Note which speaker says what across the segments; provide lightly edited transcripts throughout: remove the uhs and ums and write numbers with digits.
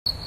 Speaker 1: Ladies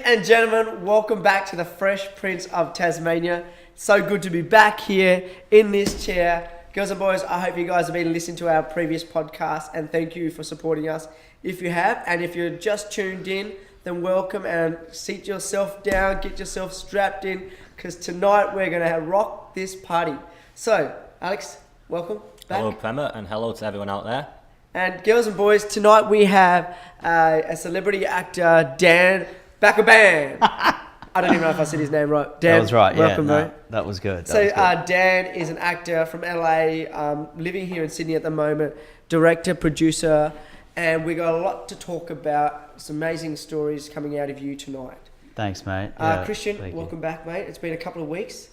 Speaker 1: and gentlemen, welcome back to the Fresh Prince of Tasmania. So good to be back here in this chair. Girls and boys, I hope you guys have been listening to our previous podcast, and thank you for supporting us if you have. And if you're just tuned in, then welcome, and seat yourself down, get yourself strapped in, because tonight we're going to rock this party. So, Alex, welcome back.
Speaker 2: Hello, Prema, and hello to everyone out there.
Speaker 1: And girls and boys, tonight we have a celebrity actor, Dan Balcaban. I don't even know if I said his name right. Dan,
Speaker 3: that was right,
Speaker 1: welcome,
Speaker 3: yeah.
Speaker 1: mate.
Speaker 3: That was good.
Speaker 1: Dan is an actor from LA, living here in Sydney at the moment, director, producer, and we got a lot to talk about. Some amazing stories coming out of you tonight.
Speaker 3: Thanks, mate.
Speaker 1: Christian, welcome back, mate. It's been a couple of weeks.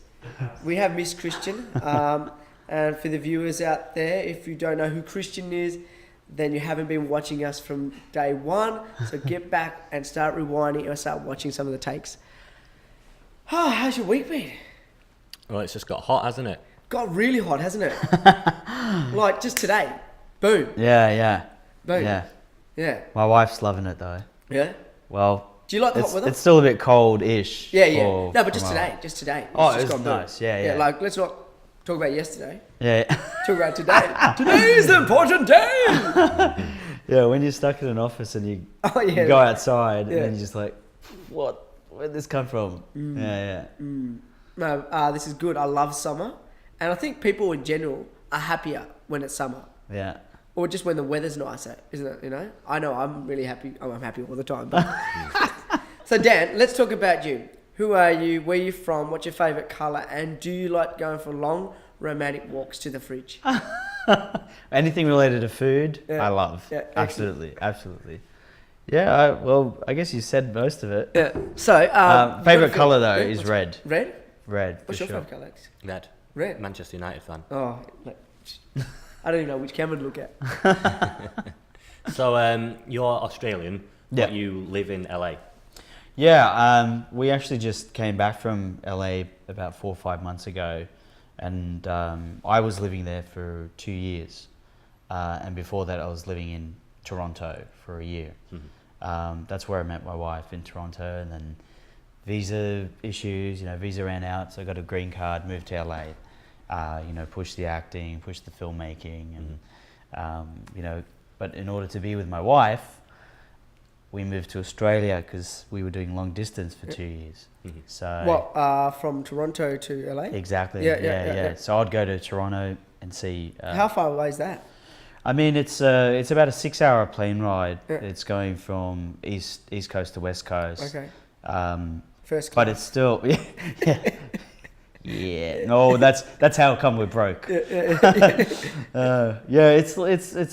Speaker 1: We have missed Christian. And for the viewers out there, if you don't know who Christian is, then you haven't been watching us from day one. So get back and start rewinding or start watching some of the takes. Oh, how's your week been?
Speaker 2: Well, it's just got hot, hasn't it?
Speaker 1: Got really hot, hasn't it? Like just today. Boom.
Speaker 3: Yeah.
Speaker 1: Boom.
Speaker 3: Yeah. My wife's loving it though.
Speaker 1: Yeah?
Speaker 3: Well,
Speaker 1: do you like the hot weather?
Speaker 3: It's still a bit cold-ish.
Speaker 1: Yeah. No, but just today. Just today.
Speaker 3: It's nice. Yeah.
Speaker 1: Like, let's not talk about yesterday.
Speaker 3: Yeah.
Speaker 1: Talk about today. Today is the important day.
Speaker 3: Yeah, when you're stuck in an office and you go outside and then you're just like, what? Where'd this come from? Yeah.
Speaker 1: No, this is good. I love summer. And I think people in general are happier when it's summer.
Speaker 3: Yeah.
Speaker 1: Or just when the weather's nicer, isn't it? You know? I know I'm really happy. I'm happy all the time. But So Dan, let's talk about you. Who are you? Where are you from? What's your favourite colour? And do you like going for long romantic walks to the fridge?
Speaker 3: Anything related to food, I love. Yeah, absolutely. Yeah, I guess you said most of it.
Speaker 1: Yeah. So,
Speaker 3: favourite colour though is red.
Speaker 1: Red?
Speaker 3: Red.
Speaker 1: What's your favourite colour, Alex?
Speaker 2: Red. Manchester United fan.
Speaker 1: Oh, I don't even know which camera to look at.
Speaker 2: So, you're Australian, but you live in LA.
Speaker 3: Yeah, we actually just came back from LA about 4 or 5 months ago, and I was living there for 2 years, and before that I was living in Toronto for a year. That's where I met my wife, in Toronto, and then visa issues, visa ran out, so I got a green card, moved to LA, push the acting, push the filmmaking, and but in order to be with my wife, we moved to Australia because we were doing long distance for 2 years. So
Speaker 1: from Toronto to LA?
Speaker 3: Exactly. Yeah. So I'd go to Toronto and see.
Speaker 1: How far away is that?
Speaker 3: I mean, it's about a 6-hour plane ride. Yeah. It's going from east coast to west coast.
Speaker 1: Okay.
Speaker 3: First class. But it's still yeah. No, that's how come we're broke. It's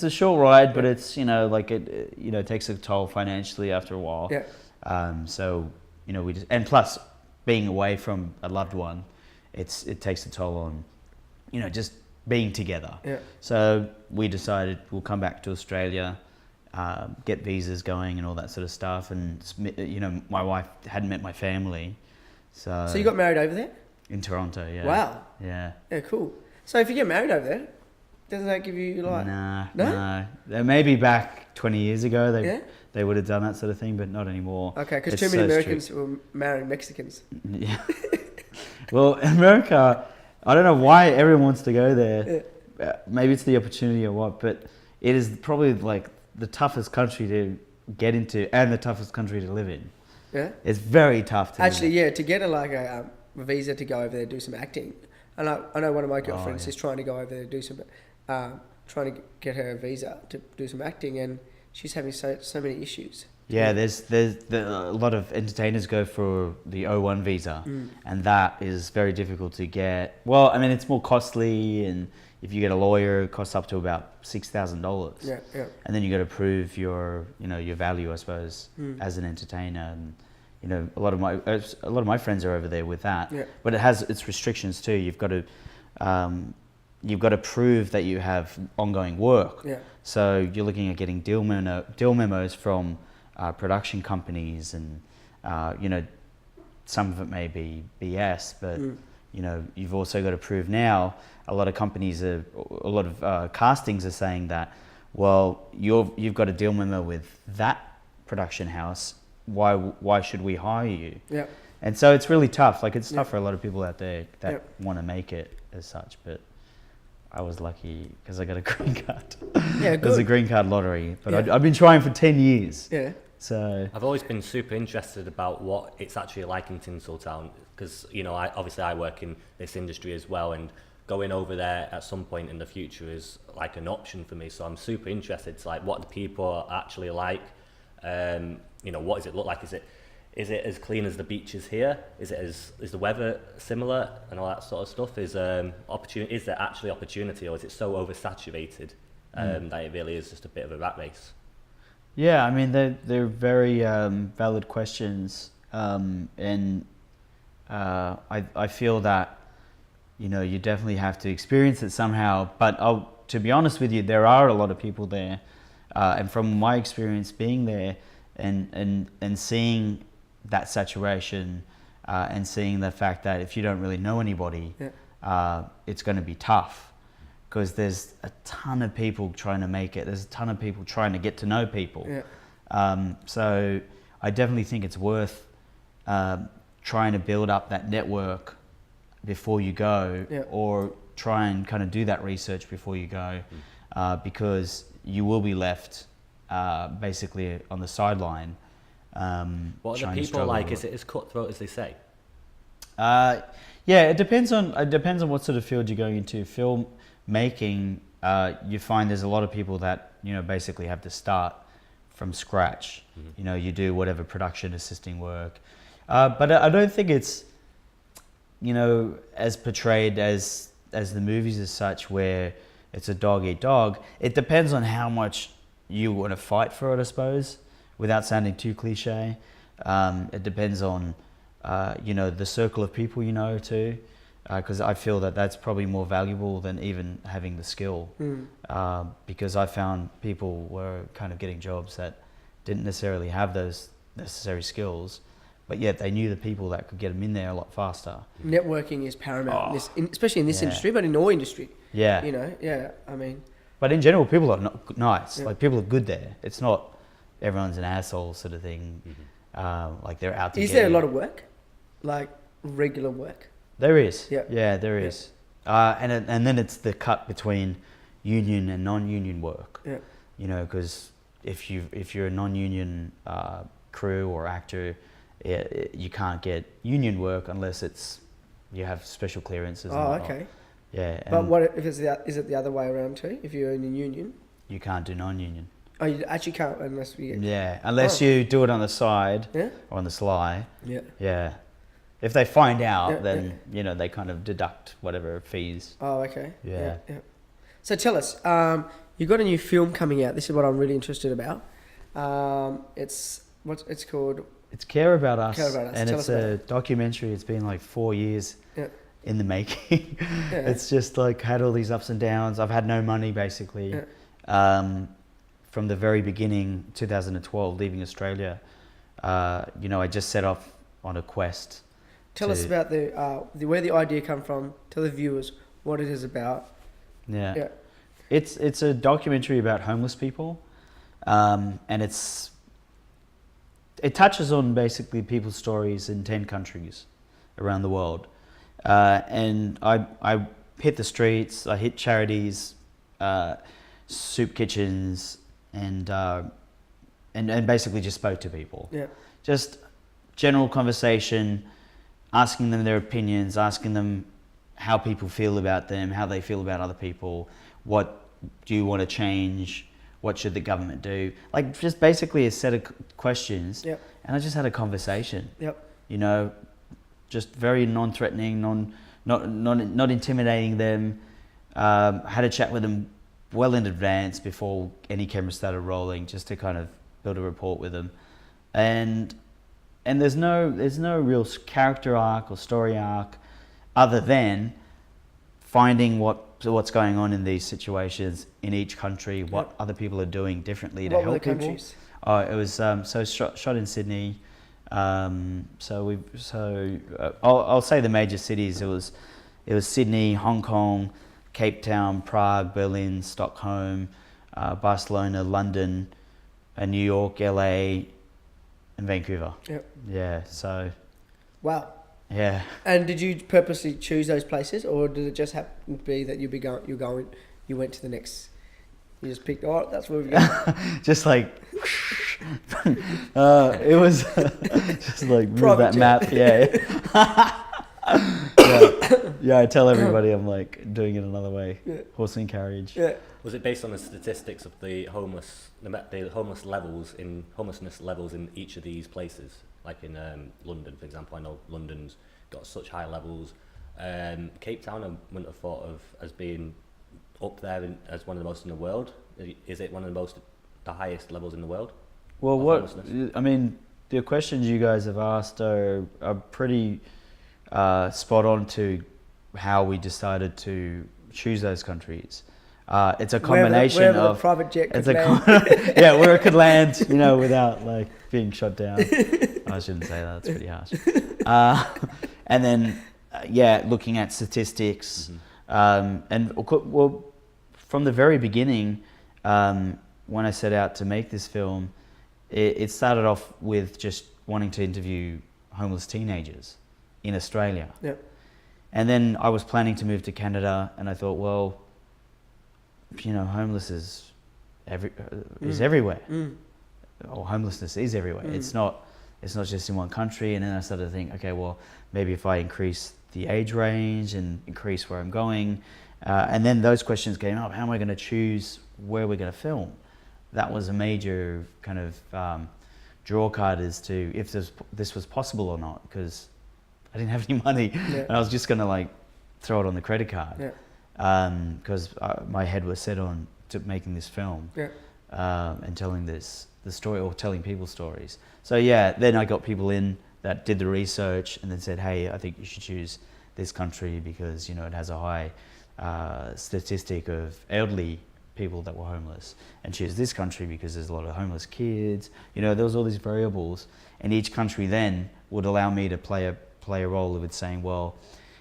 Speaker 3: a short ride, but it's it takes a toll financially after a while.
Speaker 1: Yeah.
Speaker 3: So we just, and plus being away from a loved one, it takes a toll on just being together.
Speaker 1: Yeah.
Speaker 3: So we decided we'll come back to Australia, get visas going and all that sort of stuff, and my wife hadn't met my family, so
Speaker 1: you got married over there?
Speaker 3: In Toronto, yeah.
Speaker 1: Wow.
Speaker 3: Yeah.
Speaker 1: Yeah, cool. So if you get married over there, doesn't that give you like...
Speaker 3: No. Maybe back 20 years ago they would have done that sort of thing, but not anymore.
Speaker 1: Okay, because too many Americans were marrying Mexicans.
Speaker 3: Yeah. Well, America, I don't know why everyone wants to go there. Yeah. Maybe it's the opportunity or what, but it is probably like the toughest country to get into and the toughest country to live in.
Speaker 1: Yeah?
Speaker 3: It's very tough to
Speaker 1: to get a visa to go over there and do some acting. And I know one of my girlfriends is trying to go over there and do some, trying to get her a visa to do some acting, and she's having so many issues.
Speaker 3: Yeah, there's a lot of entertainers go for the O1 visa, and that is very difficult to get. Well, I mean, it's more costly, and if you get a lawyer, it costs up to about $6,000.
Speaker 1: Yeah.
Speaker 3: And then you got to prove your value, I suppose, as an entertainer. And a lot of my friends are over there with that.
Speaker 1: Yeah.
Speaker 3: But it has its restrictions too. You've got to prove that you have ongoing work.
Speaker 1: Yeah.
Speaker 3: So you're looking at getting deal memos from production companies, and some of it may be BS, but you know, you've also got to prove now. A lot of castings are saying that, well, you've got a deal memo with that production house. Why should we hire you?
Speaker 1: Yeah.
Speaker 3: And so it's really tough. Like, it's tough for a lot of people out there that want to make it as such. But I was lucky because I got a green card.
Speaker 1: Yeah, good.
Speaker 3: It was a green card lottery. But I've been trying for 10 years.
Speaker 1: Yeah.
Speaker 3: So
Speaker 2: I've always been super interested about what it's actually like in Tinseltown, because, you know, I work in this industry as well, and going over there at some point in the future is like an option for me. So I'm super interested to like what the people are actually like. You know, what does it look like? Is it as clean as the beaches here? Is the weather similar and all that sort of stuff? Is there actually opportunity, or is it so oversaturated that it really is just a bit of a rat race?
Speaker 3: yeah, I mean, they're very valid questions, and I feel that, you know, you definitely have to experience it somehow. But to be honest with you, there are a lot of people there, and from my experience being there and seeing that saturation, and seeing the fact that if you don't really know anybody, it's going to be tough, because there's a ton of people trying to make it. There's a ton of people trying to get to know people. So I definitely think it's worth trying to build up that network before you go, or try and kind of do that research before you go, because you will be left basically on the sideline.
Speaker 2: What are the people like? Is it as cutthroat as they say?
Speaker 3: Yeah, it depends on what sort of field you're going into. Film making, you find there's a lot of people that, you know, basically have to start from scratch. You know, you do whatever production assisting work, but I don't think it's, you know, as portrayed as the movies as such, where it's a dog eat dog. It depends on how much you want to fight for it, I suppose, without sounding too cliche. It depends on, you know, the circle of people you know too, because I feel that that's probably more valuable than even having the skill, because I found people were kind of getting jobs that didn't necessarily have those necessary skills, but yet they knew the people that could get them in there a lot faster.
Speaker 1: Networking is paramount, especially in this industry, but in all industry.
Speaker 3: Yeah.
Speaker 1: You know, I mean.
Speaker 3: But in general, people are nice. Like, people are good there. It's not everyone's an asshole sort of thing. Like, they're out to get you.
Speaker 1: Is there a lot of work? Like, regular work?
Speaker 3: There is.
Speaker 1: Yeah.
Speaker 3: There is. And then it's the cut between union and non-union work. Yeah. You know, because if you're a non-union crew or actor, you can't get union work unless you have special clearances.
Speaker 1: Oh, okay.
Speaker 3: Yeah.
Speaker 1: But what if is it the other way around too? If you're in a union,
Speaker 3: you can't do non-union.
Speaker 1: Oh, you actually can't unless we.
Speaker 3: Unless you do it on the side or on the sly. Yeah. If they find out, then you know, they kind of deduct whatever fees.
Speaker 1: Oh, okay.
Speaker 3: Yeah.
Speaker 1: So tell us, you've got a new film coming out. This is what I'm really interested about. It's called.
Speaker 3: It's Care About Us.
Speaker 1: Care About Us.
Speaker 3: And
Speaker 1: Tell
Speaker 3: it's
Speaker 1: us about
Speaker 3: a documentary. It's been like 4 years in the making. It's just like had all these ups and downs. I've had no money basically. From the very beginning, 2012, leaving Australia, you know, I just set off on a quest.
Speaker 1: Tell us about where the idea come from. Tell the viewers what it is about.
Speaker 3: Yeah. It's a documentary about homeless people, and it touches on basically people's stories in 10 countries around the world. And I hit the streets, I hit charities, soup kitchens, and basically just spoke to people. Yeah. Just general conversation, asking them their opinions, asking them how people feel about them, how they feel about other people, what do you want to change, what should the government do? Like, just basically a set of questions. Yep. And I just had a conversation. Yep. You know, just very non-threatening, not intimidating them. Had a chat with them well in advance before any camera started rolling, just to kind of build a rapport with them. And there's no real character arc or story arc, other than finding what's going on in these situations in each country, what other people are doing differently to help people. Countries? It was shot in Sydney, I'll say the major cities. It was Sydney, Hong Kong, Cape Town, Prague, Berlin, Stockholm, Barcelona, London, New York, LA, and Vancouver.
Speaker 1: Yep.
Speaker 3: Yeah. So.
Speaker 1: Wow.
Speaker 3: Yeah.
Speaker 1: And did you purposely choose those places, or did it just happen to be that you went to the next? You just picked. Oh, that's where we go.
Speaker 3: Just like. It was just like move that map. Yeah. Yeah. I tell everybody I'm like doing it another way. Yeah. Horse and carriage.
Speaker 1: Yeah.
Speaker 2: Was it based on the statistics of the homelessness levels in each of these places? Like in London, for example, I know London's got such high levels. Cape Town, I wouldn't have thought of as being up there as one of the most in the world. Is it one of the highest levels in the world?
Speaker 3: Well, the questions you guys have asked are pretty spot on to how we decided to choose those countries. It's a combination
Speaker 1: wherever
Speaker 3: of
Speaker 1: the private jet could land.
Speaker 3: Yeah, where it could land, without like being shot down. I shouldn't say that; that's pretty harsh. And then, looking at statistics, from the very beginning, when I set out to make this film, it started off with just wanting to interview homeless teenagers in Australia.
Speaker 1: Yep.
Speaker 3: And then I was planning to move to Canada, and I thought, well, homeless is everywhere. Or homelessness is everywhere. It's not just in one country. And then I started to think, okay, well, maybe if I increase the age range and increase where I'm going, and then those questions came up. How am I going to choose where we're going to film? That was a major kind of draw card as to if this was possible or not, because I didn't have any money, and I was just going to throw it on the credit card. Because my head was set on to making this film and telling the story, or telling people stories. So then I got people in that did the research and then said, hey, I think you should choose this country because it has a high statistic of elderly people that were homeless, and choose this country because there's a lot of homeless kids. There was all these variables, and each country then would allow me to play a role with saying, well,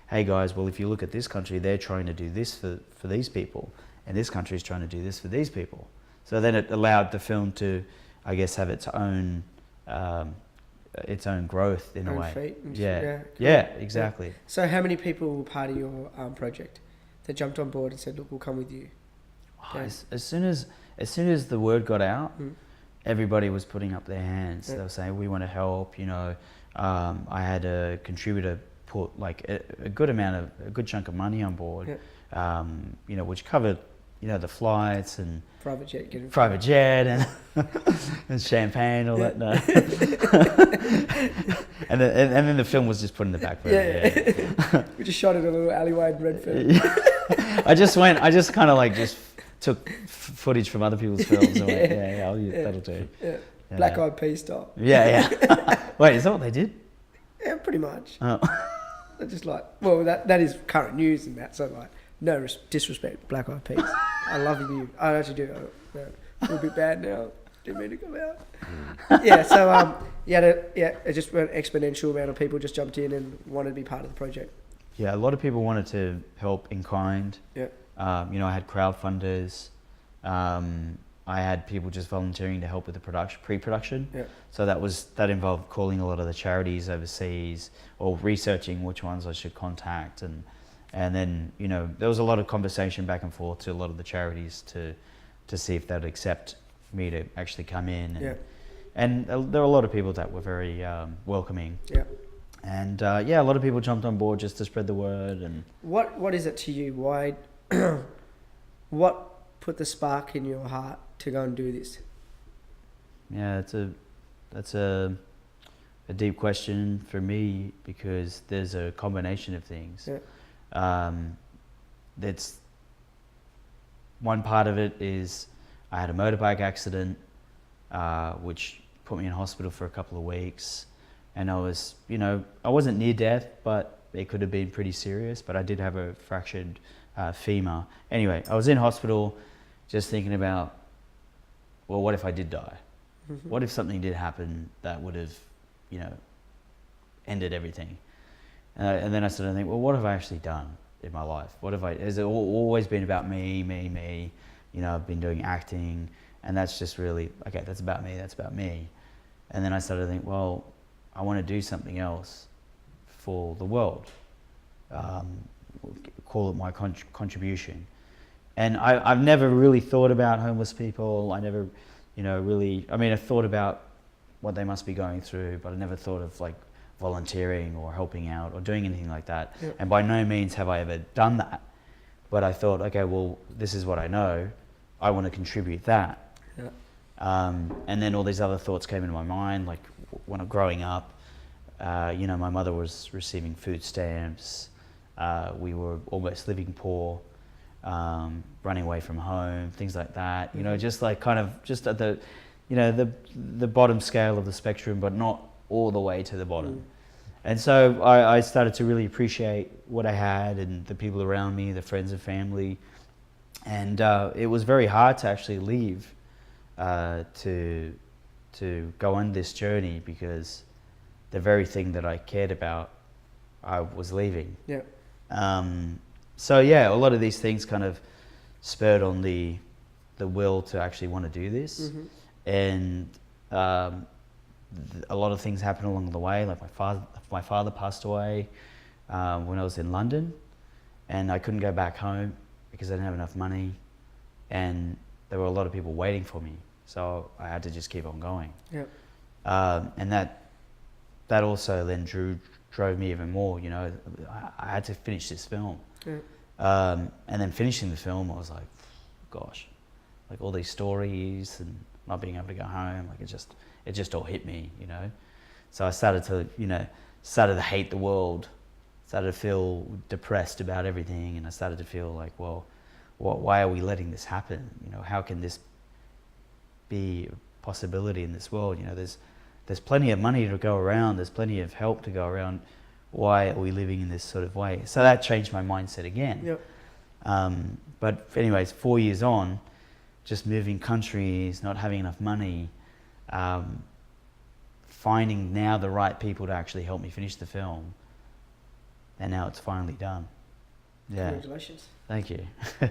Speaker 3: hey guys, well, if you look at this country, they're trying to do this for these people, and this country is trying to do this for these people. So then it allowed the film to, I guess, have its own growth in a way.
Speaker 1: Feet
Speaker 3: Yeah, exactly.
Speaker 1: Yeah. So how many people were part of your project that jumped on board and said, look, we'll come with you?
Speaker 3: As soon as the word got out, everybody was putting up their hands. They were saying, we want to help. I had a contributor put a good chunk of money on board, which covered, the flights and private jet and, and champagne, all that. No. and then the film was just put in the back burner.
Speaker 1: We just shot it in a little alleyway in Redfern.
Speaker 3: I just kind of took footage from other people's films and went, that'll do.
Speaker 1: Yeah. Black Eyed Peas style.
Speaker 3: Yeah. Wait, is that what they did?
Speaker 1: Yeah, pretty much.
Speaker 3: Oh.
Speaker 1: Just that is current news and that, so no disrespect, Black Eyed Peas. I love you. I actually do. A little bit bad now. Didn't mean to come out. So it just went exponential amount of people just jumped in and wanted to be part of the project.
Speaker 3: Yeah, a lot of people wanted to help in kind.
Speaker 1: Yeah.
Speaker 3: I had crowdfunders. I had people just volunteering to help with the pre-production.
Speaker 1: Yeah.
Speaker 3: So that involved calling a lot of the charities overseas or researching which ones I should contact, and then there was a lot of conversation back and forth to a lot of the charities to see if they'd accept me to actually come in. And there were a lot of people that were very welcoming.
Speaker 1: Yeah.
Speaker 3: And a lot of people jumped on board just to spread the word. And
Speaker 1: what is it to you? Why? What put the spark in your heart to go and do this?
Speaker 3: Yeah, that's a deep question for me, because there's a combination of things. That's one part of it is I had a motorbike accident, which put me in hospital for a couple of weeks, and I was, I wasn't near death, but it could have been pretty serious. But I did have a fractured femur. Anyway, I was in hospital, just thinking about, well, what if I did die? What if something did happen that would have, ended everything. And then I started to think, well, what have I actually done in my life? Has it always been about me? I've been doing acting, and that's just really, okay, that's about me. And then I started to think, well, I want to do something else for the world. Call it my contribution. And I've never really thought about homeless people. I never, I thought about what they must be going through, but I never thought of like volunteering or helping out or doing anything like that. Yeah. And by no means have I ever done that. But I thought, okay, well, this is what I know. I want to contribute that. Yeah. And then all these other thoughts came into my mind, like when I'm growing up, my mother was receiving food stamps. We were almost living poor, running away from home, things like that. Just like kind of just at the, the bottom scale of the spectrum, but not all the way to the bottom. Mm. And so I started to really appreciate what I had and the people around me, the friends and family. And it was very hard to actually leave to go on this journey, because the very thing that I cared about, I was leaving. Yeah. So yeah, a lot of these things kind of spurred on the will to actually want to do this. Mm-hmm. And a lot of things happened along the way. Like my father passed away when I was in London, and I couldn't go back home because I didn't have enough money, and there were a lot of people waiting for me. So I had to just keep on going. Yep. And that also then drove me even more. I had to finish this film. Yep. And then finishing the film, I was like, gosh, like all these stories and not being able to go home, like it just all hit me, So I started to hate the world, started to feel depressed about everything, and I started to feel like, well, why are we letting this happen? How can this be a possibility in this world? There's plenty of money to go around, there's plenty of help to go around. Why are we living in this sort of way? So that changed my mindset again. Yep. But anyways, 4 years on, just moving countries, not having enough money, finding now the right people to actually help me finish the film, and now it's finally done. Yeah.
Speaker 1: Congratulations.
Speaker 3: Thank you.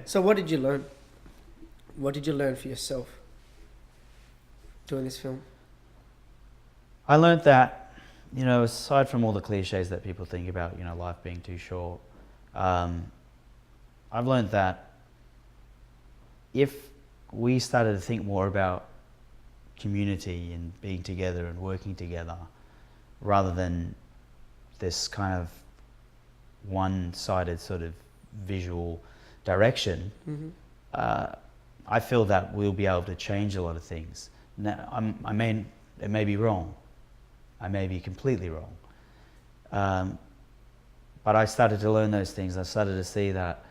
Speaker 1: So what did you learn? What did you learn for yourself doing this film?
Speaker 3: I learned that, aside from all the cliches that people think about, life being too short, I've learned that if we started to think more about community and being together and working together, rather than this kind of one-sided sort of visual direction, mm-hmm. I feel that we'll be able to change a lot of things. Now, it may be wrong. I may be completely wrong. But I started to learn those things. I started to see that,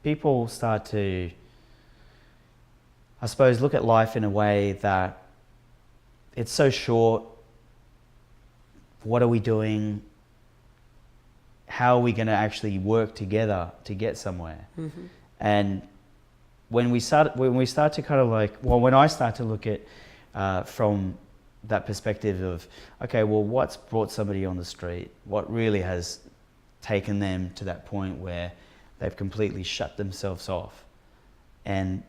Speaker 3: people start to, I suppose, look at life in a way that it's so short. What are we doing? How are we going to actually work together to get somewhere? Mm-hmm. And when we start to kind of like, well, when I start to look at from that perspective of, okay, well, what's brought somebody on the street? What really has taken them to that point where they've completely shut themselves off, and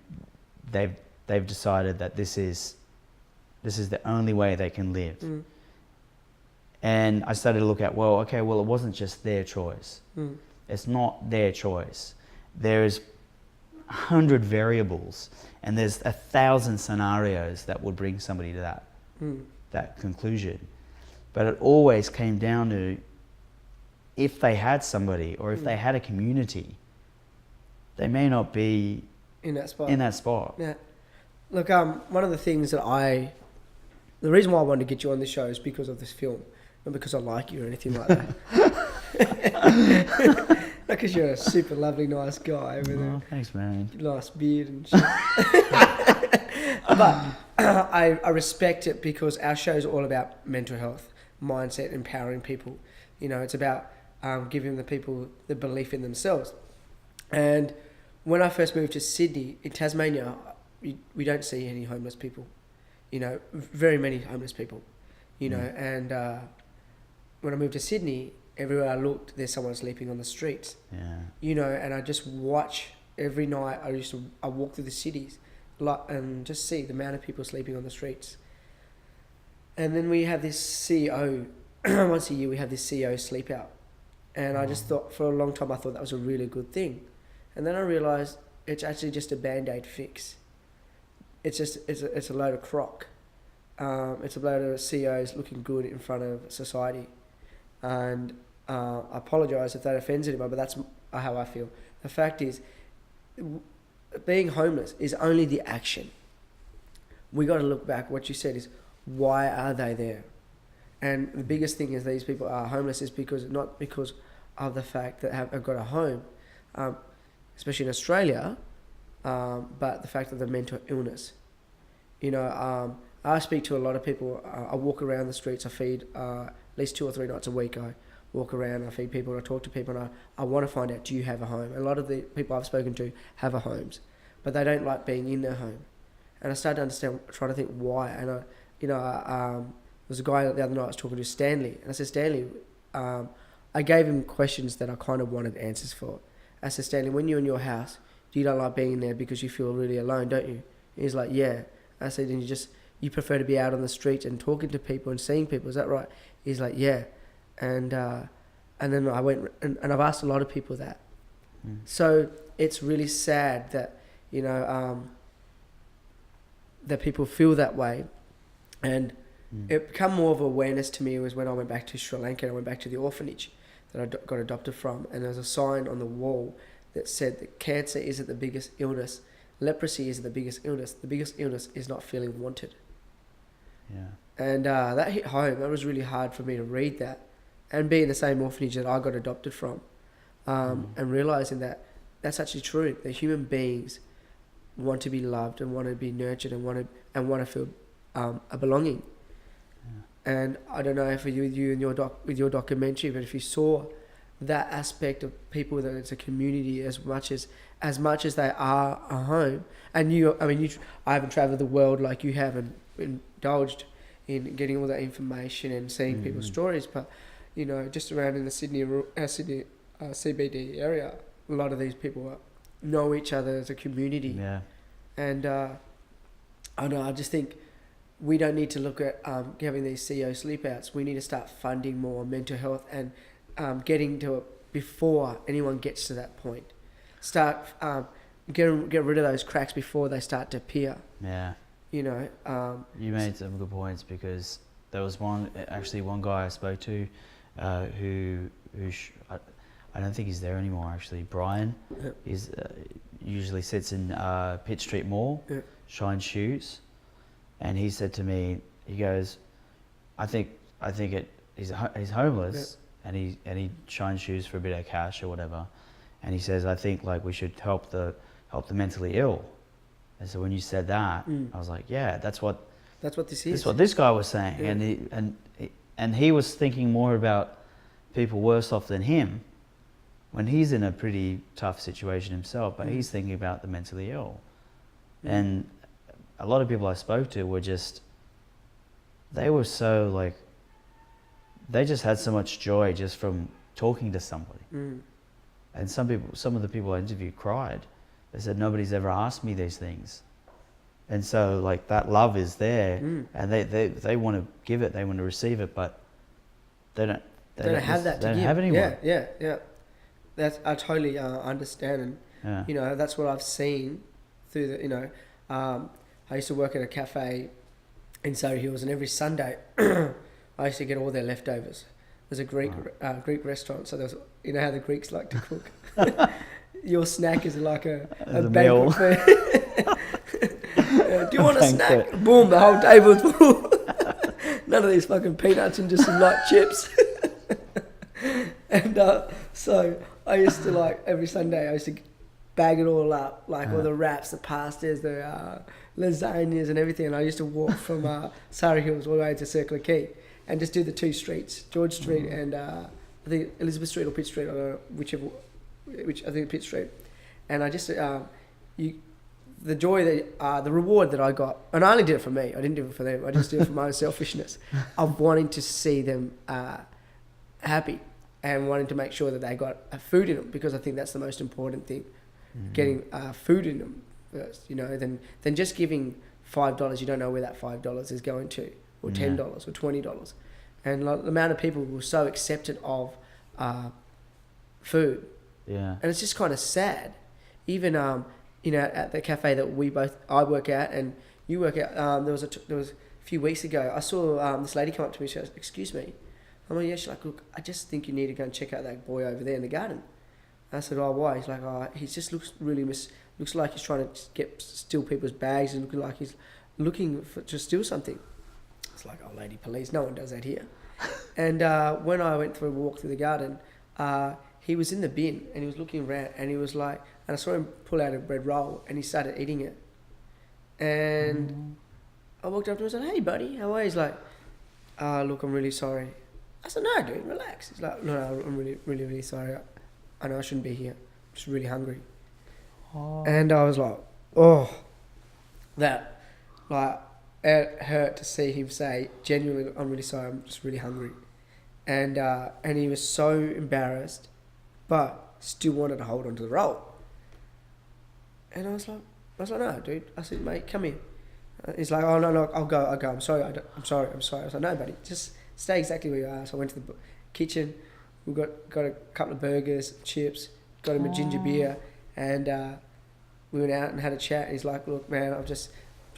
Speaker 3: they've decided that this is the only way they can live. Mm. And I started to look at, well, it wasn't just their choice. Mm. It's not their choice. There's 100 variables, and there's 1,000 scenarios that would bring somebody to that conclusion. But it always came down to, if they had somebody, or if they had a community, they may not be
Speaker 1: in that spot. Yeah. Look, one of the things that the reason why I wanted to get you on this show is because of this film, not because I like you or anything like that. Not because you're a super lovely, nice guy over there.
Speaker 3: Oh, thanks, man.
Speaker 1: Nice beard and shit. But I respect it, because our show is all about mental health, mindset, empowering people. It's about giving the people the belief in themselves. And when I first moved to Sydney, in Tasmania, we don't see any homeless people. Very many homeless people. you know. And when I moved to Sydney, everywhere I looked, there's someone sleeping on the streets, you know. And I just watch every night. I walk through the cities, and just see the amount of people sleeping on the streets. And then we have this CEO. Once a year, we have this CEO sleep out, and I just thought for a long time I thought that was a really good thing, and then I realised it's actually just a band-aid fix. It's a load of crock. It's a load of CEOs looking good in front of society, and I apologise if that offends anyone, but that's how I feel. The fact is, being homeless is only the action. We got to look back. What you said is, why are they there? And the biggest thing is these people are homeless is not because of the fact that have got a home, especially in Australia, but the fact of the mental illness. You know, I speak to a lot of people. I walk around the streets. I feed at least 2 or 3 nights a week. I walk around, I feed people, I talk to people, and I want to find out, do you have a home? A lot of the people I've spoken to have a homes, but they don't like being in their home. And I started to understand, trying to think why. And there was a guy the other night I was talking to, Stanley, and I said, Stanley, I gave him questions that I kind of wanted answers for. I said, Stanley, when you're in your house, you don't like being in there because you feel really alone, don't you? And he's like, yeah. I said, and you prefer to be out on the street and talking to people and seeing people, is that right? He's like, yeah. And then I went, and I've asked a lot of people that. So it's really sad that, you know, that people feel that way. And it became more of awareness to me was when I went back to Sri Lanka. I went back to the orphanage that I got adopted from, and there was a sign on the wall that said that cancer isn't the biggest illness, leprosy isn't the biggest illness is not feeling wanted.
Speaker 3: Yeah.
Speaker 1: And that hit home. That was really hard for me to read that, and be in the same orphanage that I got adopted from, and realizing that that's actually true. That human beings want to be loved and want to be nurtured and want to feel a belonging. And I don't know if you in with your documentary, but if you saw that aspect of people, that it's a community as much as they are a home. And I haven't traveled the world like you have and indulged in getting all that information and seeing people's stories, but you know, just around in the Sydney CBD area, a lot of these people know each other as a community. Yeah. And I just think we don't need to look at having these CEO sleep outs. We need to start funding more mental health and getting to it before anyone gets to that point. Start get rid of those cracks before they start to appear. Yeah. You know.
Speaker 3: You made some good points, because there was one guy I spoke to who I don't think he's there anymore actually. Brian is usually sits in Pitt Street Mall, shines shoes. And he said to me, he goes, I think he's homeless, and he shines shoes for a bit of cash or whatever, and he says, I think like we should help the mentally ill. And so when you said that, I was like, yeah, that's what this is. That's what this guy was saying, and he was thinking more about people worse off than him, when he's in a pretty tough situation himself, but he's thinking about the mentally ill, and a lot of people I spoke to were they were so like, they just had so much joy just from talking to somebody. And some of the people I interviewed cried. They said, nobody's ever asked me these things. And so like that love is there, and they want to give it, they want to receive it, but they don't have that to give. They don't have anyone.
Speaker 1: Yeah. I totally understand, and you know, that's what I've seen through the, you know, I used to work at a cafe in Surrey Hills, and every Sunday I used to get all their leftovers. There's a Greek restaurant, so there's, you know how the Greeks like to cook. Your snack is like a banquet fair. Do you want a snack? Boom, the whole table's full. None of these fucking peanuts and just some light chips. And so I used to, like, every Sunday I used to bag it all up, like all the wraps, the pastas, the lasagnas and everything. And I used to walk from Surrey Hills all the way to Circular Quay and just do the 2 streets, George Street and I think Elizabeth Street or Pitt Street, I don't know which I think Pitt Street. And I just the joy that the reward that I got, and I only did it for me. I didn't do it for them. I just did it for my own selfishness of wanting to see them happy and wanting to make sure that they got food in them, because I think that's the most important thing, getting food in them first. You know, than just giving $5. You don't know where that $5 is going to, or $10 or $20, and like, the amount of people were so accepted of food.
Speaker 3: Yeah.
Speaker 1: And it's just kind of sad. Even you know, at the cafe that I work at and you work at, there was a few weeks ago, I saw this lady come up to me. She goes, "Excuse me." I'm like, "Yeah." She's like, "Look, I just think you need to go and check out that boy over there in the garden." I said, "Oh, why?" He's like, "Oh, he just looks really looks like he's trying to steal people's bags and looking like he's looking to steal something." It's like, "Oh, lady, police, no one does that here." And when I went for a walk through the garden, he was in the bin and he was looking around and he was like, and I saw him pull out a bread roll and he started eating it. And I walked up to him and said, "Hey, buddy, how are you?" He's like, "Look, I'm really sorry." I said, "No, dude, relax." He's like, "No, I'm really, really, really sorry. I know I shouldn't be here. I'm just really hungry." Oh. And I was like, oh, that, like, it hurt to see him say, genuinely, "I'm really sorry, I'm just really hungry." And he was so embarrassed, but still wanted to hold on to the roll. And I was like, "No, dude." I said, "Mate, come here." He's like, "Oh, no, I'll go. I'm sorry. I'm sorry. I was like, "No, buddy, just stay exactly where you are." So I went to the kitchen. We got a couple of burgers, chips, got him a ginger beer, and we went out and had a chat. And he's like, "Look, man, I've just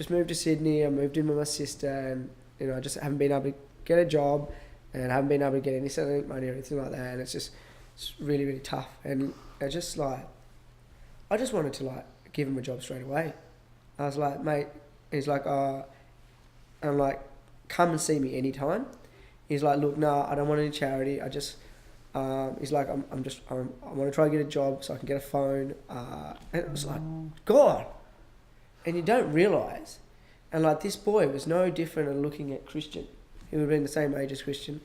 Speaker 1: moved to Sydney. I moved in with my sister, and you know, I just haven't been able to get a job, and I haven't been able to get any settlement money or anything like that. And it's really, really tough." And I just wanted to like give him a job straight away. I was like, "Mate," he's like, "I'm like, come and see me anytime." He's like, "Look, no, I don't want any charity. I just," he's like, I want to try and get a job so I can get a phone. And it was like, God. And you don't realise. And like, this boy was no different than looking at Christian. He would have been the same age as Christian.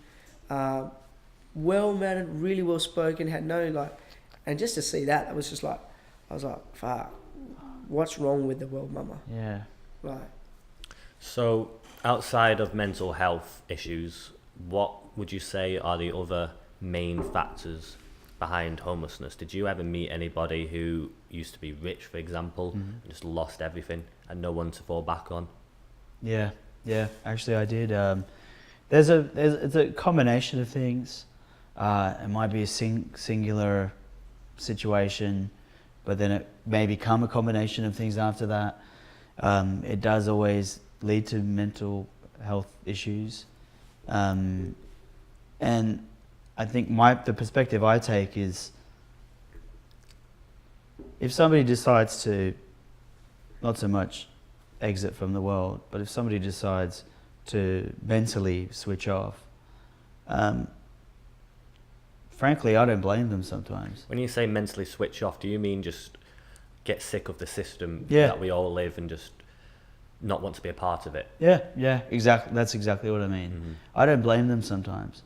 Speaker 1: Well-mannered, really well-spoken, had no like, and just to see that, it was just like, I was like, fuck, what's wrong with the world, mama?
Speaker 3: Yeah.
Speaker 1: Like.
Speaker 2: So outside of mental health issues, what would you say are the other main factors behind homelessness? Did you ever meet anybody who used to be rich, for example, and just lost everything and no one to fall back on?
Speaker 3: Yeah, actually I did. It's a combination of things. It might be a singular situation, but then it may become a combination of things after that. It does always lead to mental health issues. And I think the perspective I take is, if somebody decides to, not so much exit from the world, but if somebody decides to mentally switch off, frankly, I don't blame them sometimes.
Speaker 2: When you say mentally switch off, do you mean just get sick of the system
Speaker 3: Yeah.
Speaker 2: that we all live and just not want to be a part of it?
Speaker 3: Yeah, exactly. That's exactly what I mean.
Speaker 2: Mm-hmm.
Speaker 3: I don't blame them sometimes.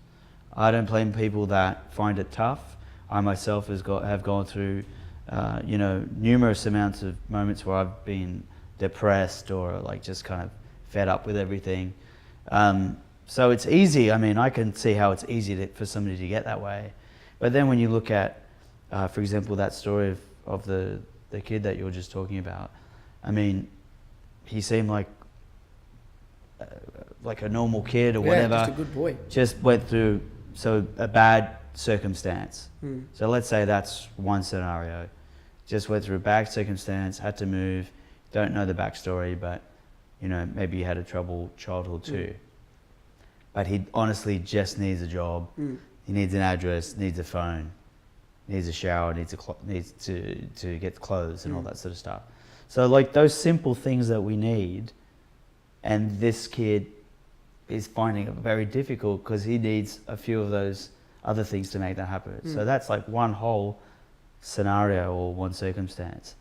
Speaker 3: I don't blame people that find it tough. I myself have gone through, numerous amounts of moments where I've been depressed or like just kind of fed up with everything. So it's easy. I mean, I can see how it's easy for somebody to get that way. But then when you look at, for example, that story of the kid that you were just talking about, I mean, he seemed like a normal kid or whatever.
Speaker 1: Just a good boy.
Speaker 3: Just went through a bad circumstance. So let's say that's one scenario. Just went through a bad circumstance, had to move, don't know the backstory, but maybe he had a troubled childhood too. But he honestly just needs a job. He needs an address, needs a phone, needs a shower, needs to get clothes and all that sort of stuff. So like those simple things that we need, and this kid is finding it very difficult because he needs a few of those other things to make that happen. So that's like one whole scenario or one circumstance.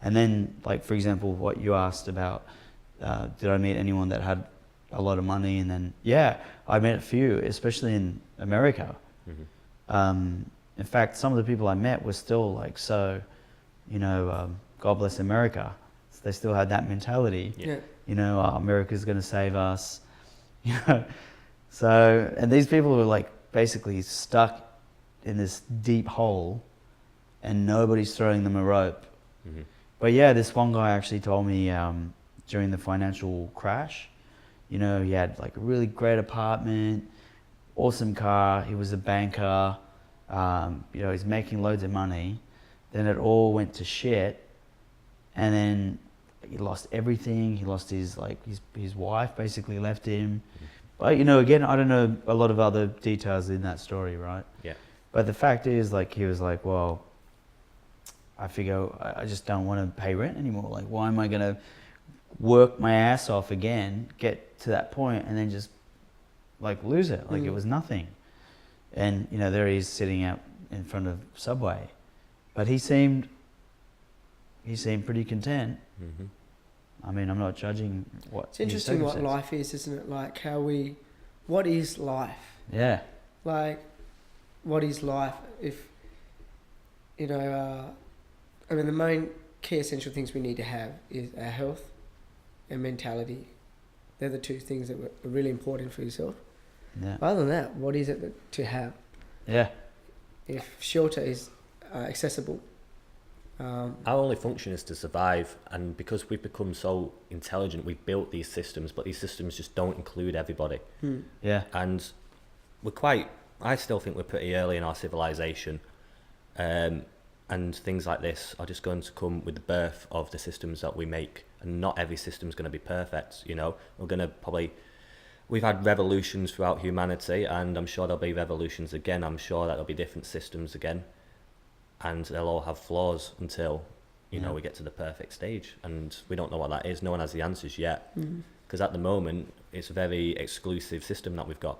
Speaker 3: And then, like, for example, what you asked about, did I meet anyone that had a lot of money? And then, yeah, I met a few, especially in America. In fact, some of the people I met were still like, God bless America they still had that mentality.
Speaker 1: Yeah.
Speaker 3: You know, America's going to save us. You know, so, and these people were like basically stuck in this deep hole, and nobody's throwing them a rope.
Speaker 2: Mm-hmm.
Speaker 3: But yeah, this one guy actually told me during the financial crash, you know, he had like a really great apartment, awesome car. He was a banker. You know, he's making loads of money. Then it all went to shit, and then he lost everything. He lost his wife basically left him. But you know, again, I don't know a lot of other details in that story, right?
Speaker 2: Yeah.
Speaker 3: But the fact is, like, he was like, well, I figure I just don't want to pay rent anymore. Like, why am I going to work my ass off again, get to that point, and then just like lose it? Like it was nothing. And you know, there he is sitting out in front of Subway, but he seemed pretty content.
Speaker 2: Mm-hmm.
Speaker 3: I mean, I'm not judging what.
Speaker 1: It's interesting what life is, isn't it? Like what is life?
Speaker 3: Yeah.
Speaker 1: Like, what is life? If, you know, I mean, the main key essential things we need to have is our health and mentality. They're the two things that are really important for yourself.
Speaker 3: Yeah.
Speaker 1: Other than that, what is it to have?
Speaker 3: Yeah.
Speaker 1: If shelter is accessible.
Speaker 2: Our only function is to survive, and because we've become so intelligent, we've built these systems, but these systems just don't include everybody.
Speaker 3: Yeah.
Speaker 2: And I still think we're pretty early in our civilization, and things like this are just going to come with the birth of the systems that we make, and not every system's going to be perfect. You know, we've had revolutions throughout humanity, and I'm sure there'll be revolutions again. I'm sure that there'll be different systems again, and they'll all have flaws until, you know, we get to the perfect stage, and we don't know what that is. No one has the answers yet, because at the moment it's a very exclusive system that we've got.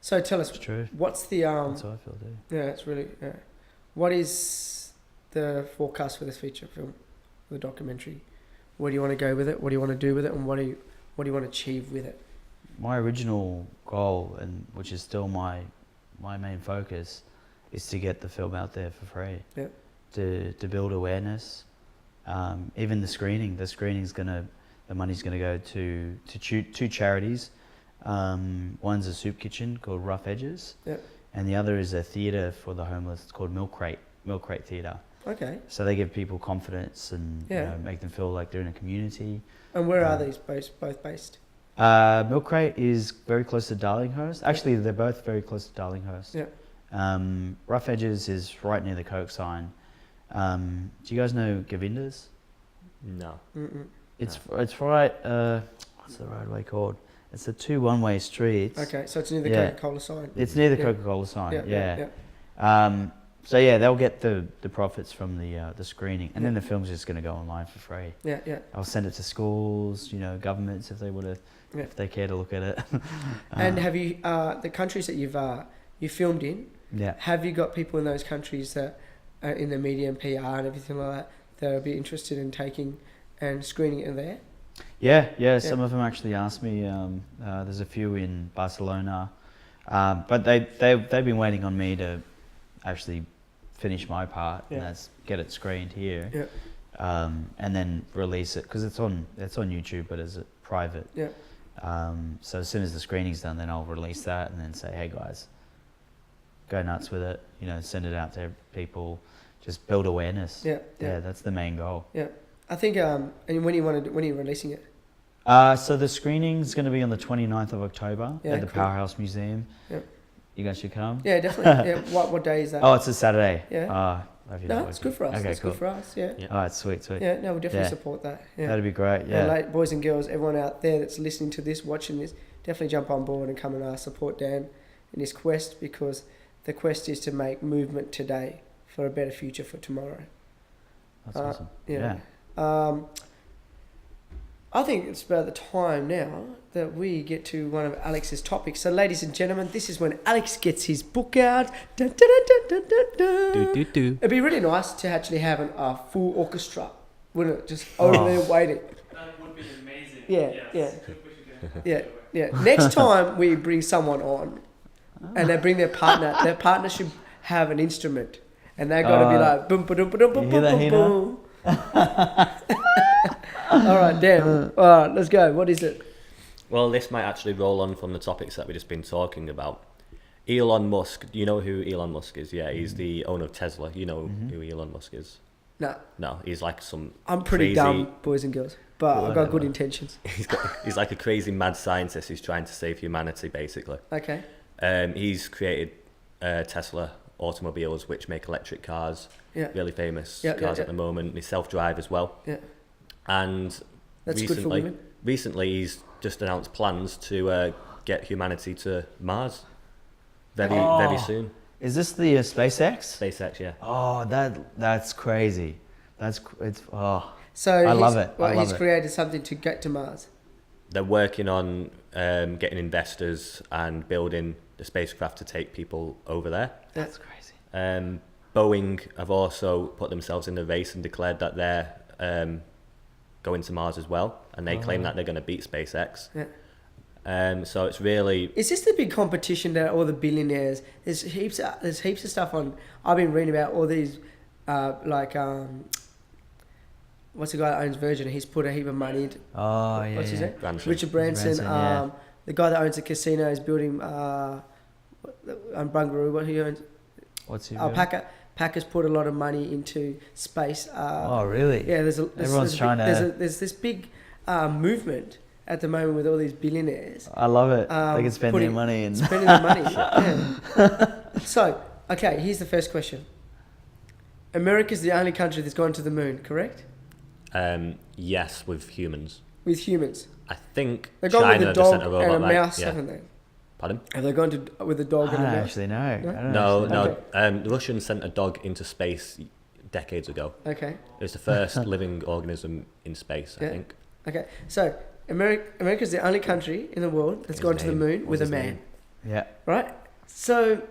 Speaker 1: So tell us, what's the
Speaker 3: That's how I feel too.
Speaker 1: Yeah, it's really. Yeah. What is the forecast for this feature film, the documentary? Where do you want to go with it? What do you want to do with it? And what do you want to achieve with it?
Speaker 3: My original goal, and which is still my main focus, is to get the film out there for free.
Speaker 1: Yeah.
Speaker 3: To build awareness. Even the screening's the money's gonna go to two charities. One's a soup kitchen called Rough Edges.
Speaker 1: Yeah.
Speaker 3: And the other is a theatre for the homeless. It's called Milk Crate Theatre.
Speaker 1: Okay.
Speaker 3: So they give people confidence and
Speaker 1: Yeah.
Speaker 3: you know, make them feel like they're in a community.
Speaker 1: And where are these both based?
Speaker 3: Milk Crate is very close to Darlinghurst. Actually, they're both very close to Darlinghurst.
Speaker 1: Yeah.
Speaker 3: Rough Edges is right near the Coke sign. Do you guys know Govinda's?
Speaker 2: No.
Speaker 1: Mm-mm.
Speaker 3: It's right. What's the roadway called? It's the two one-way streets.
Speaker 1: Okay, so it's near the
Speaker 3: Yeah.
Speaker 1: Coca-Cola sign.
Speaker 3: It's near the Coca-Cola sign.
Speaker 1: Yeah.
Speaker 3: So yeah, they'll get the profits from the screening, and then the film's just going to go online for free.
Speaker 1: Yeah.
Speaker 3: I'll send it to schools, you know, governments if they would if they care to look at it.
Speaker 1: And have you the countries that you filmed in?
Speaker 3: Yeah.
Speaker 1: Have you got people in those countries that are in the media and PR and everything like that would be interested in taking and screening it there?
Speaker 3: Yeah. Some of them actually asked me. There's a few in Barcelona, but they've been waiting on me to actually finish my part, and that's get it screened here.
Speaker 1: Yeah.
Speaker 3: And then release it because it's on YouTube, but as a private.
Speaker 1: Yeah.
Speaker 3: So as soon as the screening's done, then I'll release that and then say, hey guys, go nuts with it. You know, send it out to people. Just build awareness.
Speaker 1: Yeah.
Speaker 3: That's the main goal.
Speaker 1: Yeah. I think. And when are you releasing it?
Speaker 3: So the screening's going to be on the 29th of October at the Powerhouse Museum.
Speaker 1: Yeah.
Speaker 3: You guys should come.
Speaker 1: Yeah, definitely. Yeah. What day is that?
Speaker 3: Oh, it's a Saturday.
Speaker 1: Yeah.
Speaker 3: No,
Speaker 1: it's good for us.
Speaker 3: Okay,
Speaker 1: it's
Speaker 3: cool.
Speaker 1: good for us. Yeah.
Speaker 3: All right, sweet.
Speaker 1: Yeah. No, we'll definitely support that. Yeah.
Speaker 3: That'd be great. Yeah.
Speaker 1: And boys and girls, everyone out there that's listening to this, watching this, definitely jump on board and come and support Dan in his quest, because the quest is to make movement today for a better future for tomorrow.
Speaker 3: That's awesome.
Speaker 1: Yeah. I think it's about the time now that we get to one of Alex's topics. So, ladies and gentlemen, this is when Alex gets his book out. Dun, dun, dun, dun, dun, dun.
Speaker 2: Do.
Speaker 1: It'd be really nice to actually have a full orchestra, wouldn't it? Just over there waiting.
Speaker 4: That would be amazing.
Speaker 1: Yeah. Next time we bring someone on, and they bring their partner. Their partner should have an instrument, and they got to be like boom, boom, boom, boom, boom,
Speaker 3: You hear that,
Speaker 1: boom,
Speaker 3: Hina?
Speaker 1: boom. All right, damn. All right, let's go. What is it?
Speaker 2: Well, this might actually roll on from the topics that we've just been talking about. Elon Musk. Do you know who Elon Musk is? Yeah, he's the owner of Tesla. You know who Elon Musk is?
Speaker 1: No,
Speaker 2: No, he's like some.
Speaker 1: I'm pretty
Speaker 2: crazy,
Speaker 1: dumb, boys and girls, but I've got good
Speaker 2: Whatever.
Speaker 1: intentions.
Speaker 2: He's like a crazy mad scientist who's trying to save humanity, basically.
Speaker 1: Okay.
Speaker 2: He's created Tesla automobiles, which make electric cars.
Speaker 1: Yeah.
Speaker 2: Really famous
Speaker 1: Yeah,
Speaker 2: cars
Speaker 1: yeah.
Speaker 2: at the moment. They self-drive as well.
Speaker 1: Yeah.
Speaker 2: And
Speaker 1: That's good for women.
Speaker 2: recently, he's just announced plans to get humanity to Mars very soon.
Speaker 3: Is this the SpaceX?
Speaker 2: SpaceX, yeah.
Speaker 3: Oh, that's crazy.
Speaker 1: So
Speaker 3: I love it. I love
Speaker 1: he's
Speaker 3: it.
Speaker 1: created something to get to Mars.
Speaker 2: They're working on getting investors and building the spacecraft to take people over there.
Speaker 3: That's crazy.
Speaker 2: Boeing have also put themselves in the race and declared that they're going to Mars as well, and they claim that they're going to beat SpaceX.
Speaker 1: Yeah.
Speaker 2: So it's really
Speaker 1: Is this the big competition that all the billionaires? There's heaps of stuff on. I've been reading about all these, what's the guy that owns Virgin? He's put a heap of money into.
Speaker 3: Oh, yeah.
Speaker 1: What's his name?
Speaker 2: Branson.
Speaker 1: Richard Branson.
Speaker 3: Branson, yeah.
Speaker 1: The guy that owns the casino is building. Bungaroo. What he owns?
Speaker 3: What's he?
Speaker 1: Paca's put a lot of money into space.
Speaker 3: Oh, really?
Speaker 1: Yeah,
Speaker 3: Everyone's trying to.
Speaker 1: There's this big movement at the moment with all these billionaires
Speaker 3: I love it. They can spend their money and
Speaker 1: spending the money. Yeah. So, okay, here's the first question. America's the only country that's gone to the moon, correct?
Speaker 2: yes, with humans.
Speaker 1: With humans.
Speaker 2: I think
Speaker 1: They've gone
Speaker 2: China
Speaker 1: with a
Speaker 2: have sent
Speaker 1: dog
Speaker 2: a robot
Speaker 1: and a
Speaker 2: like,
Speaker 1: mouse,
Speaker 2: yeah.
Speaker 1: haven't they?
Speaker 2: Pardon?
Speaker 1: Have they gone to with a dog
Speaker 3: I
Speaker 1: and a
Speaker 3: don't
Speaker 1: mouse?
Speaker 3: actually know. I don't
Speaker 2: No,
Speaker 3: actually know.
Speaker 2: the Russians sent a dog into space decades ago.
Speaker 1: Okay.
Speaker 2: It was the first living organism in space, I
Speaker 1: Yeah.
Speaker 2: think.
Speaker 1: Okay. So, America's the only country in the world that's
Speaker 2: His
Speaker 1: gone to the
Speaker 2: name.
Speaker 1: moon
Speaker 2: What's
Speaker 1: with a
Speaker 2: his
Speaker 1: man.
Speaker 2: name?
Speaker 3: Yeah.
Speaker 1: Right? So,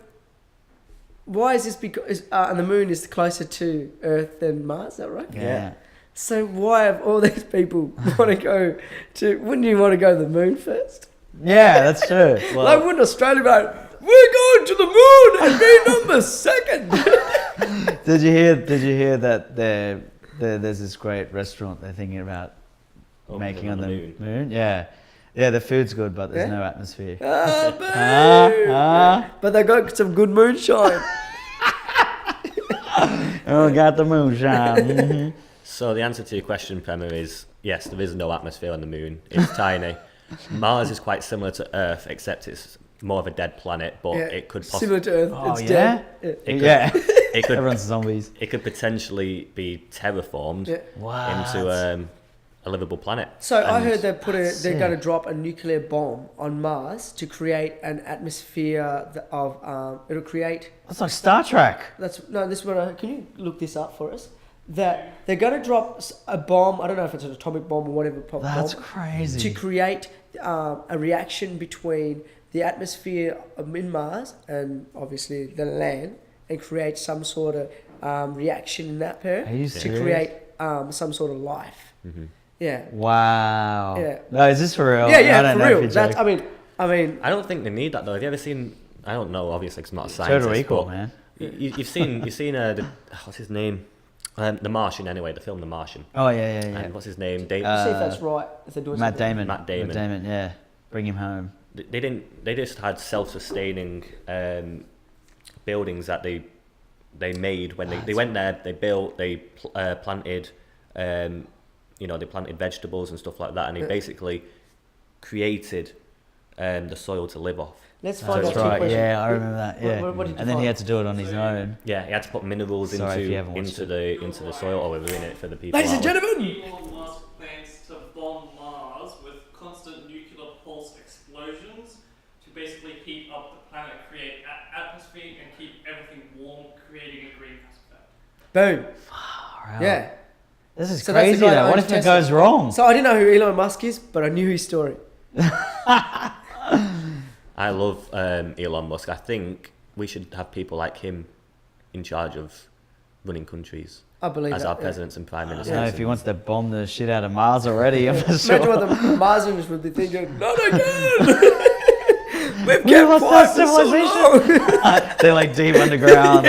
Speaker 1: why is this? Because and the moon is closer to Earth than Mars. Is that right?
Speaker 3: Yeah.
Speaker 1: So why have all these people want to go to? Wouldn't you want to go to the moon first?
Speaker 3: Yeah, that's true.
Speaker 2: Well,
Speaker 1: Like, wouldn't Australia be like, we're going to the moon and be number second?
Speaker 3: Did you hear that there's this great restaurant they're thinking about making on the moon? Yeah. Yeah, the food's good, but there's
Speaker 1: Yeah?
Speaker 3: no atmosphere.
Speaker 1: Boo! But they got some good moonshine.
Speaker 3: Oh, got the moonshine. Mhm.
Speaker 2: So the answer to your question, Premier, is yes, there is no atmosphere on the moon. It's tiny. Mars is quite similar to Earth, except it's more of a dead planet, but
Speaker 1: Yeah,
Speaker 2: it could
Speaker 1: similar to Earth.
Speaker 3: Oh,
Speaker 1: It's
Speaker 3: yeah?
Speaker 1: dead.
Speaker 2: it could,
Speaker 3: Yeah.
Speaker 2: it could
Speaker 3: Everyone's zombies.
Speaker 2: it could potentially be terraformed
Speaker 1: Yeah.
Speaker 3: Wow.
Speaker 2: into a livable planet.
Speaker 1: So I
Speaker 2: And
Speaker 1: heard they're
Speaker 3: Sick.
Speaker 1: going to drop a nuclear bomb on Mars to create an atmosphere of it'll create.
Speaker 3: That's like Star Trek.
Speaker 1: This is what can you look this up for us? That they're going to drop a bomb. I don't know if it's an atomic bomb or whatever.
Speaker 3: That's
Speaker 1: bomb,
Speaker 3: crazy.
Speaker 1: to create a reaction between the atmosphere in Mars and obviously the land, and create some sort of reaction in that pair
Speaker 3: Are you
Speaker 1: to
Speaker 3: serious?
Speaker 1: create some sort of life.
Speaker 2: Mhm.
Speaker 1: Yeah.
Speaker 3: Wow.
Speaker 1: Yeah.
Speaker 3: No, is this for real?
Speaker 1: Yeah,
Speaker 3: I
Speaker 1: yeah,
Speaker 3: don't
Speaker 1: for
Speaker 3: know if
Speaker 1: real.
Speaker 3: you're
Speaker 1: That's.
Speaker 3: joking.
Speaker 1: I mean.
Speaker 2: I don't think they need that though. Have you ever seen? I don't know. Obviously, 'cause I'm not a scientist.
Speaker 3: Total Recall,
Speaker 2: but
Speaker 3: man.
Speaker 2: you've seen what's his name? The Martian. Anyway, the film The Martian.
Speaker 3: Oh, yeah.
Speaker 2: And what's his name? Dave.
Speaker 1: See if that's right. If they're doing
Speaker 3: Matt
Speaker 1: something.
Speaker 3: Damon.
Speaker 2: Matt Damon.
Speaker 3: Yeah. Bring him home.
Speaker 2: They didn't. They just had self-sustaining buildings that they made when they went there. They built. They planted. They planted vegetables and stuff like that, and they basically created the soil to live off.
Speaker 1: Let's find
Speaker 3: That's
Speaker 1: out two
Speaker 3: right.
Speaker 1: questions.
Speaker 3: Yeah, I remember that. Yeah.
Speaker 1: What did you
Speaker 3: And then he
Speaker 1: find?
Speaker 3: had to do it on his own.
Speaker 2: Yeah, he had to put minerals
Speaker 3: Sorry if you haven't watched
Speaker 2: into the soil. Oh, we're doing it for the people.
Speaker 1: Ladies and
Speaker 2: aren't we?
Speaker 1: gentlemen.
Speaker 4: Elon Musk plans to bomb Mars with constant nuclear pulse explosions to basically heat up the planet, create atmosphere, and keep everything warm, creating a greenhouse effect.
Speaker 1: Boom.
Speaker 3: Wow.
Speaker 1: Yeah.
Speaker 3: This is
Speaker 1: So that's the
Speaker 3: crazy
Speaker 1: guy that
Speaker 3: though. What
Speaker 1: owns
Speaker 3: if it
Speaker 1: Tesla.
Speaker 3: goes wrong?
Speaker 1: So I didn't know who Elon Musk is, but I knew his story.
Speaker 2: I love Elon Musk. I think we should have people like him in charge of running countries
Speaker 1: I believe
Speaker 2: as
Speaker 1: that.
Speaker 2: our
Speaker 1: yeah.
Speaker 2: presidents and prime ministers.
Speaker 3: No, if he wants to bomb the shit out of Mars already, I'm not
Speaker 1: Imagine
Speaker 3: sure.
Speaker 1: what the Marsians would be thinking. Not again. We've
Speaker 3: We
Speaker 1: kept
Speaker 3: lost
Speaker 1: quiet
Speaker 3: our
Speaker 1: for so long.
Speaker 3: They're like deep underground.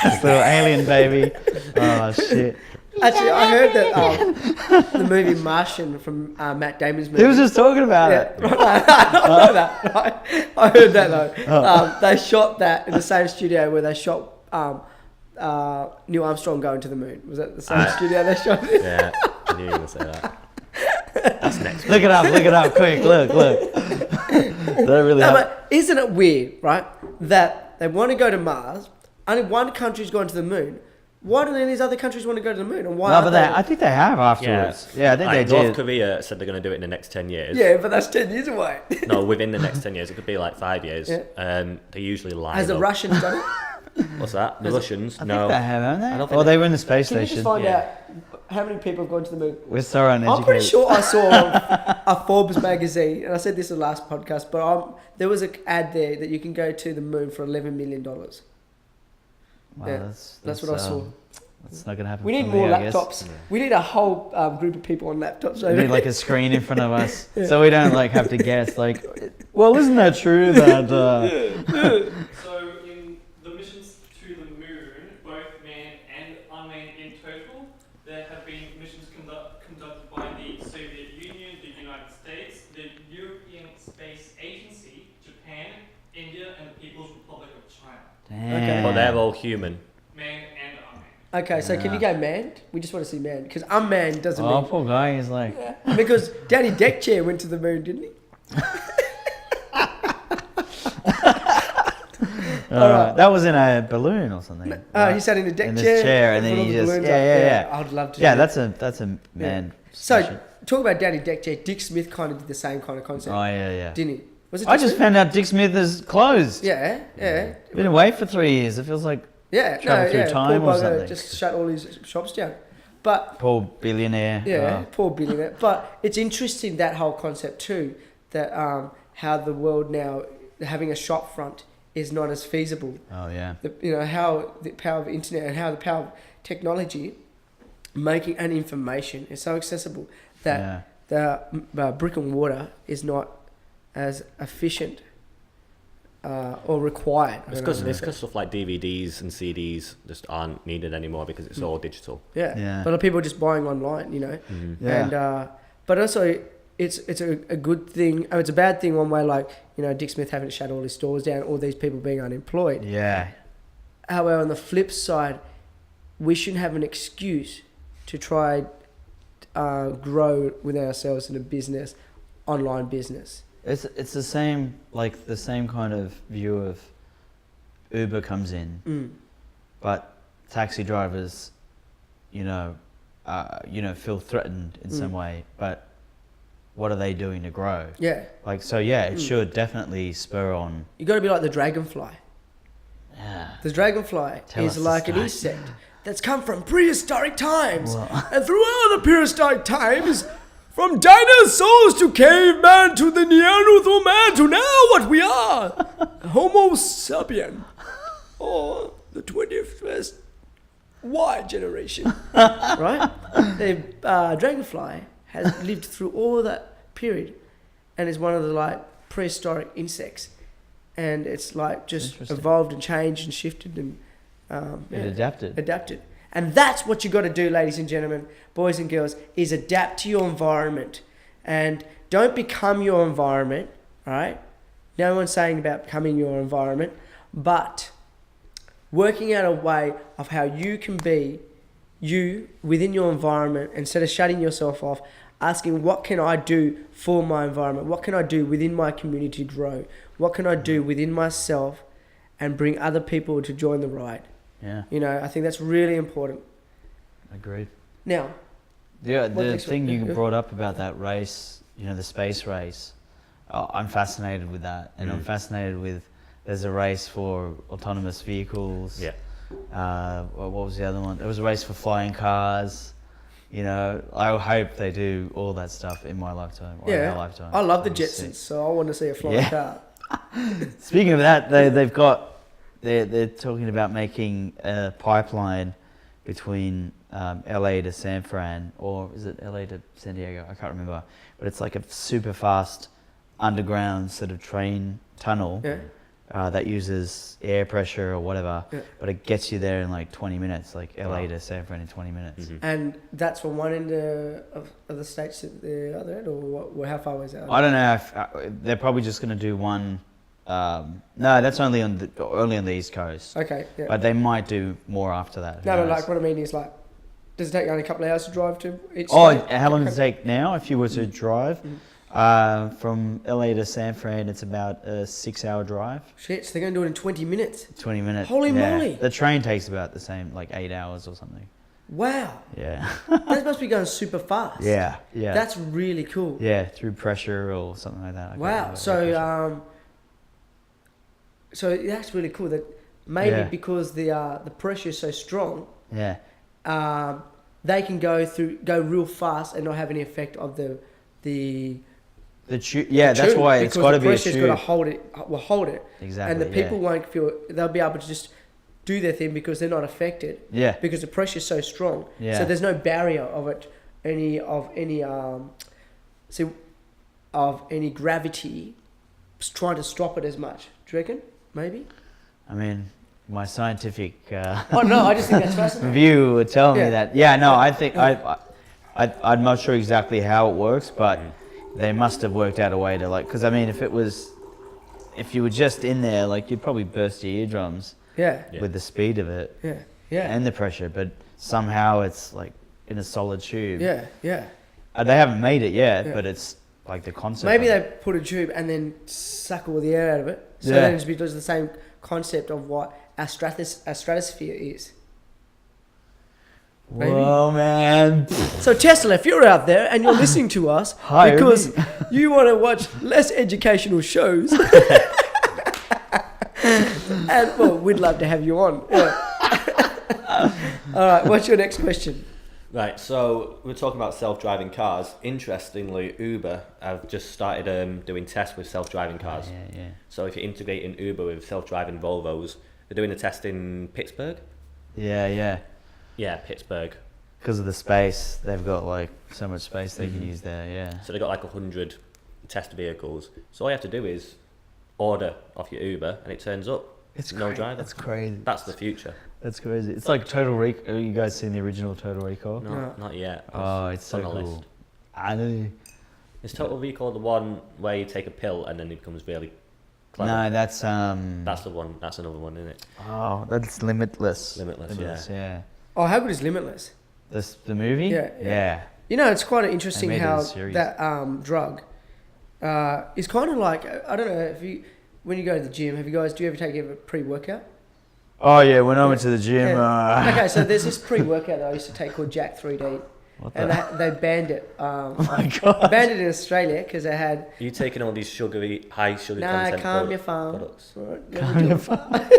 Speaker 3: This little alien baby. Oh shit.
Speaker 1: Actually, I heard that the movie Martian from Matt Damon's movie.
Speaker 3: He was just talking about
Speaker 1: yeah,
Speaker 3: it.
Speaker 1: right, I know that. Right? I heard that though. They shot that in the same studio where they shot Neil Armstrong going to the moon. Was that the same studio they shot it?
Speaker 2: Yeah, I knew you were going to say that. That's next.
Speaker 3: Look it up, quick, look. That really
Speaker 1: No,
Speaker 3: happened.
Speaker 1: but isn't it weird, right? That they want to go to Mars. Only one country's gone to the moon. Why do any of these other countries want to go to the moon? And why?
Speaker 3: No,
Speaker 1: aren't
Speaker 3: but I think they have afterwards. Yeah, I think
Speaker 2: like
Speaker 3: they
Speaker 2: North
Speaker 3: did.
Speaker 2: Korea said they're going to do it in the next 10 years.
Speaker 1: Yeah, but that's 10 years away.
Speaker 2: No, within the next 10 years. It could be like 5 years.
Speaker 1: Yeah.
Speaker 2: They usually lie.
Speaker 1: Has the
Speaker 2: though.
Speaker 1: Russians done it?
Speaker 2: What's that? The Russians?
Speaker 3: I
Speaker 2: No.
Speaker 3: think they have, haven't they?
Speaker 2: I don't think
Speaker 3: Well, they were in the space
Speaker 1: Can you
Speaker 3: station.
Speaker 1: just find
Speaker 2: Yeah.
Speaker 1: out how many people have gone to the moon?
Speaker 3: We're so uneducated.
Speaker 1: I'm pretty sure I saw a Forbes magazine, and I said this in the last podcast, but there was an ad there that you can go to the moon for $11 million.
Speaker 3: Wow,
Speaker 1: Yeah, that's what I saw.
Speaker 3: That's not gonna happen.
Speaker 1: We need
Speaker 3: for
Speaker 1: more
Speaker 3: me, I guess.
Speaker 1: laptops.
Speaker 2: Yeah.
Speaker 1: We need a whole group of people on laptops.
Speaker 3: We need like a screen in front of us, so we don't like have to guess. Like, well, isn't that true that?
Speaker 4: So in the missions to the moon, both manned and unmanned in total, there have been missions conducted by the Soviet Union, the United States, the European Space Agency, Japan, India, and the People's Republic of China.
Speaker 3: Damn.
Speaker 2: But they're all human.
Speaker 4: Manned and unmanned.
Speaker 1: Okay, so can you go manned? We just want to see manned, because unmanned doesn't
Speaker 3: Oh,
Speaker 1: mean...
Speaker 3: poor guy. He's like,
Speaker 1: Because Danny Deckchair went to the moon, didn't he? Alright.
Speaker 3: that was in a balloon or something.
Speaker 1: He sat in a deck
Speaker 3: in
Speaker 1: chair.
Speaker 3: this chair, and
Speaker 1: put
Speaker 3: then
Speaker 1: all
Speaker 3: he
Speaker 1: the
Speaker 3: just
Speaker 1: balloons up.
Speaker 3: yeah.
Speaker 1: I'd love to.
Speaker 3: Yeah,
Speaker 1: do
Speaker 3: that's a man.
Speaker 1: So,
Speaker 3: session.
Speaker 1: talk about Danny Deckchair. Dick Smith kind of did the same kind of concept,
Speaker 3: Oh yeah.
Speaker 1: didn't he? Was it
Speaker 3: I
Speaker 1: Dick
Speaker 3: just
Speaker 1: Smith?
Speaker 3: found out Dick Smith is closed.
Speaker 1: Yeah.
Speaker 3: Been away for 3 years. It feels like travel through time
Speaker 1: poor
Speaker 3: or
Speaker 1: bugger
Speaker 3: something.
Speaker 1: just shut all his shops down. But
Speaker 3: poor billionaire.
Speaker 1: yeah,
Speaker 3: Oh.
Speaker 1: poor billionaire. But it's interesting, that whole concept too, that how the world now having a shop front is not as feasible.
Speaker 3: Oh yeah.
Speaker 1: How the power of internet and how the power of technology making an information is so accessible that the brick and mortar is not as efficient or required.
Speaker 2: It's because stuff like DVDs and CDs just aren't needed anymore because it's all digital.
Speaker 1: Yeah. A lot of people are just buying online,
Speaker 2: Mm-hmm.
Speaker 3: Yeah.
Speaker 1: And but also it's a good thing. It's a bad thing one way, like Dick Smith having to shut all his stores down, all these people being unemployed.
Speaker 3: Yeah.
Speaker 1: However, on the flip side, we shouldn't have an excuse to try grow within ourselves in a business, online business.
Speaker 3: It's the same kind of view of Uber comes in, but taxi drivers, feel threatened in some way. But what are they doing to grow?
Speaker 1: Yeah.
Speaker 3: It should definitely spur on.
Speaker 1: You got to be like the dragonfly.
Speaker 3: Yeah.
Speaker 1: The dragonfly
Speaker 3: Tell us
Speaker 1: is
Speaker 3: the
Speaker 1: like an
Speaker 3: story.
Speaker 1: insect that's come from prehistoric times.
Speaker 3: Well.
Speaker 1: And throughout the prehistoric times, from dinosaurs to caveman to the Neanderthal man to now what we are, Homo sapien, or the 21st Y generation, right? The dragonfly has lived through all that period and is one of the prehistoric insects, and it's just
Speaker 3: Interesting.
Speaker 1: evolved and changed and shifted and
Speaker 3: It adapted.
Speaker 1: And that's what you got to do, ladies and gentlemen, boys and girls, is adapt to your environment. And don't become your environment, right? No one's saying about becoming your environment, but working out a way of how you can be you within your environment instead of shutting yourself off, asking what can I do for my environment? What can I do within my community to grow? What can I do within myself and bring other people to join the ride?
Speaker 3: Yeah.
Speaker 1: I think that's really important.
Speaker 3: Agreed.
Speaker 1: Now,
Speaker 3: Yeah,
Speaker 1: What
Speaker 3: the
Speaker 1: next
Speaker 3: thing
Speaker 1: one?
Speaker 3: you
Speaker 1: Yeah.
Speaker 3: brought up about that race, the space race, I'm fascinated with that. And I'm fascinated with, there's a race for autonomous vehicles.
Speaker 2: Yeah.
Speaker 3: What was the other one? There was a race for flying cars. I hope they do all that stuff in my lifetime or in our lifetime.
Speaker 1: I love the
Speaker 3: That'd be sick.
Speaker 1: Jetsons, so I want to see a flying
Speaker 3: Yeah.
Speaker 1: car.
Speaker 3: Speaking of that, they're talking about making a pipeline between LA to San Fran, or is it LA to San Diego? I can't remember. But it's like a super fast underground sort of train tunnel.
Speaker 1: Yeah.
Speaker 3: that uses air pressure or whatever, but it gets you there in like 20 minutes, like LA to San Fran in 20 minutes.
Speaker 1: And that's from one end of the states to the other end, or how far was that?
Speaker 3: I don't know if they're probably just going to do one. No, that's only on the East Coast.
Speaker 1: Okay, yeah.
Speaker 3: But they might do more after that.
Speaker 1: No, like what I mean is like, does it take only a couple of hours to drive to each
Speaker 3: Oh,
Speaker 1: state?
Speaker 3: how long does it take now if you were to drive? From LA to San Fran, it's about a 6-hour drive.
Speaker 1: Shit, so they're going to do it in 20 minutes.
Speaker 3: 20 minutes.
Speaker 1: Holy moly.
Speaker 3: The train takes about the same, like 8 hours or something.
Speaker 1: Wow.
Speaker 3: Yeah.
Speaker 1: That must be going super fast.
Speaker 3: Yeah.
Speaker 1: That's really cool.
Speaker 3: Yeah, through pressure or something like that.
Speaker 1: Wow. So that's really cool. That maybe because the pressure is so strong, they can go real fast and not have any effect of the tube.
Speaker 3: That's why it's got to be a tube.
Speaker 1: Because the pressure's got to hold it.
Speaker 3: Exactly.
Speaker 1: And the people won't feel. They'll be able to just do their thing because they're not affected.
Speaker 3: Yeah.
Speaker 1: Because the pressure's so strong.
Speaker 3: Yeah.
Speaker 1: So there's no barrier of any gravity trying to stop it as much. Do you reckon? Maybe.
Speaker 3: I mean, my scientific
Speaker 1: Oh no, I just think that's fascinating.
Speaker 3: view would tell me that. Yeah, no, I think I'm not sure exactly how it works, but they must have worked out a way to because I mean, if you were just in there, like you'd probably burst your eardrums.
Speaker 1: Yeah.
Speaker 3: With the speed of it.
Speaker 1: Yeah.
Speaker 3: And the pressure, but somehow it's like in a solid tube.
Speaker 1: Yeah.
Speaker 3: They haven't made it yet, but it's like the concept.
Speaker 1: Maybe they put a tube and then suck all the air out of it. So then it's because the same concept of what our stratosphere is. Maybe.
Speaker 3: Whoa, man.
Speaker 1: So Tesla, if you're out there and you're listening to us because you want to watch less educational shows, and well, we'd love to have you on. Yeah. All right, what's your next question?
Speaker 2: Right, so we're talking about self-driving cars. Interestingly, Uber have just started doing tests with self-driving cars.
Speaker 3: Yeah.
Speaker 2: So if you're integrating Uber with self-driving Volvos, they're doing a test in Pittsburgh.
Speaker 3: Yeah.
Speaker 2: Yeah, Pittsburgh.
Speaker 3: Because of the space, they've got like so much space they can use there. Yeah.
Speaker 2: So they've got like 100 test vehicles. So all you have to do is order off your Uber, and it turns up.
Speaker 3: It's
Speaker 2: no driver.
Speaker 3: That's crazy.
Speaker 2: That's the future.
Speaker 3: That's crazy. It's like Total Recall. You guys seen the original Total Recall?
Speaker 2: No, not yet.
Speaker 3: Oh, it's so
Speaker 2: on the
Speaker 3: cool.
Speaker 2: list.
Speaker 3: I know.
Speaker 2: Is Total Recall the one where you take a pill and then it becomes really clever?
Speaker 3: No, that's
Speaker 2: That's the one. That's another one, isn't it?
Speaker 3: Oh, that's Limitless.
Speaker 2: Limitless,
Speaker 3: Yeah.
Speaker 1: Oh, how good is Limitless?
Speaker 3: The movie?
Speaker 1: Yeah. You know, it's quite interesting
Speaker 3: They made it
Speaker 1: how
Speaker 3: a series.
Speaker 1: that drug is kind of like, I don't know if when you go to the gym, do you ever take a pre-workout?
Speaker 3: Oh yeah, when I went to the gym.
Speaker 1: Yeah. Okay, so there's this pre-workout that I used to take called Jack 3D. And they banned it.
Speaker 3: Oh my god!
Speaker 1: Banned it in Australia because they had.
Speaker 2: Are you taking all these high sugar
Speaker 1: Nah,
Speaker 2: content
Speaker 1: calm your phone.
Speaker 2: products?
Speaker 1: Calm your phone.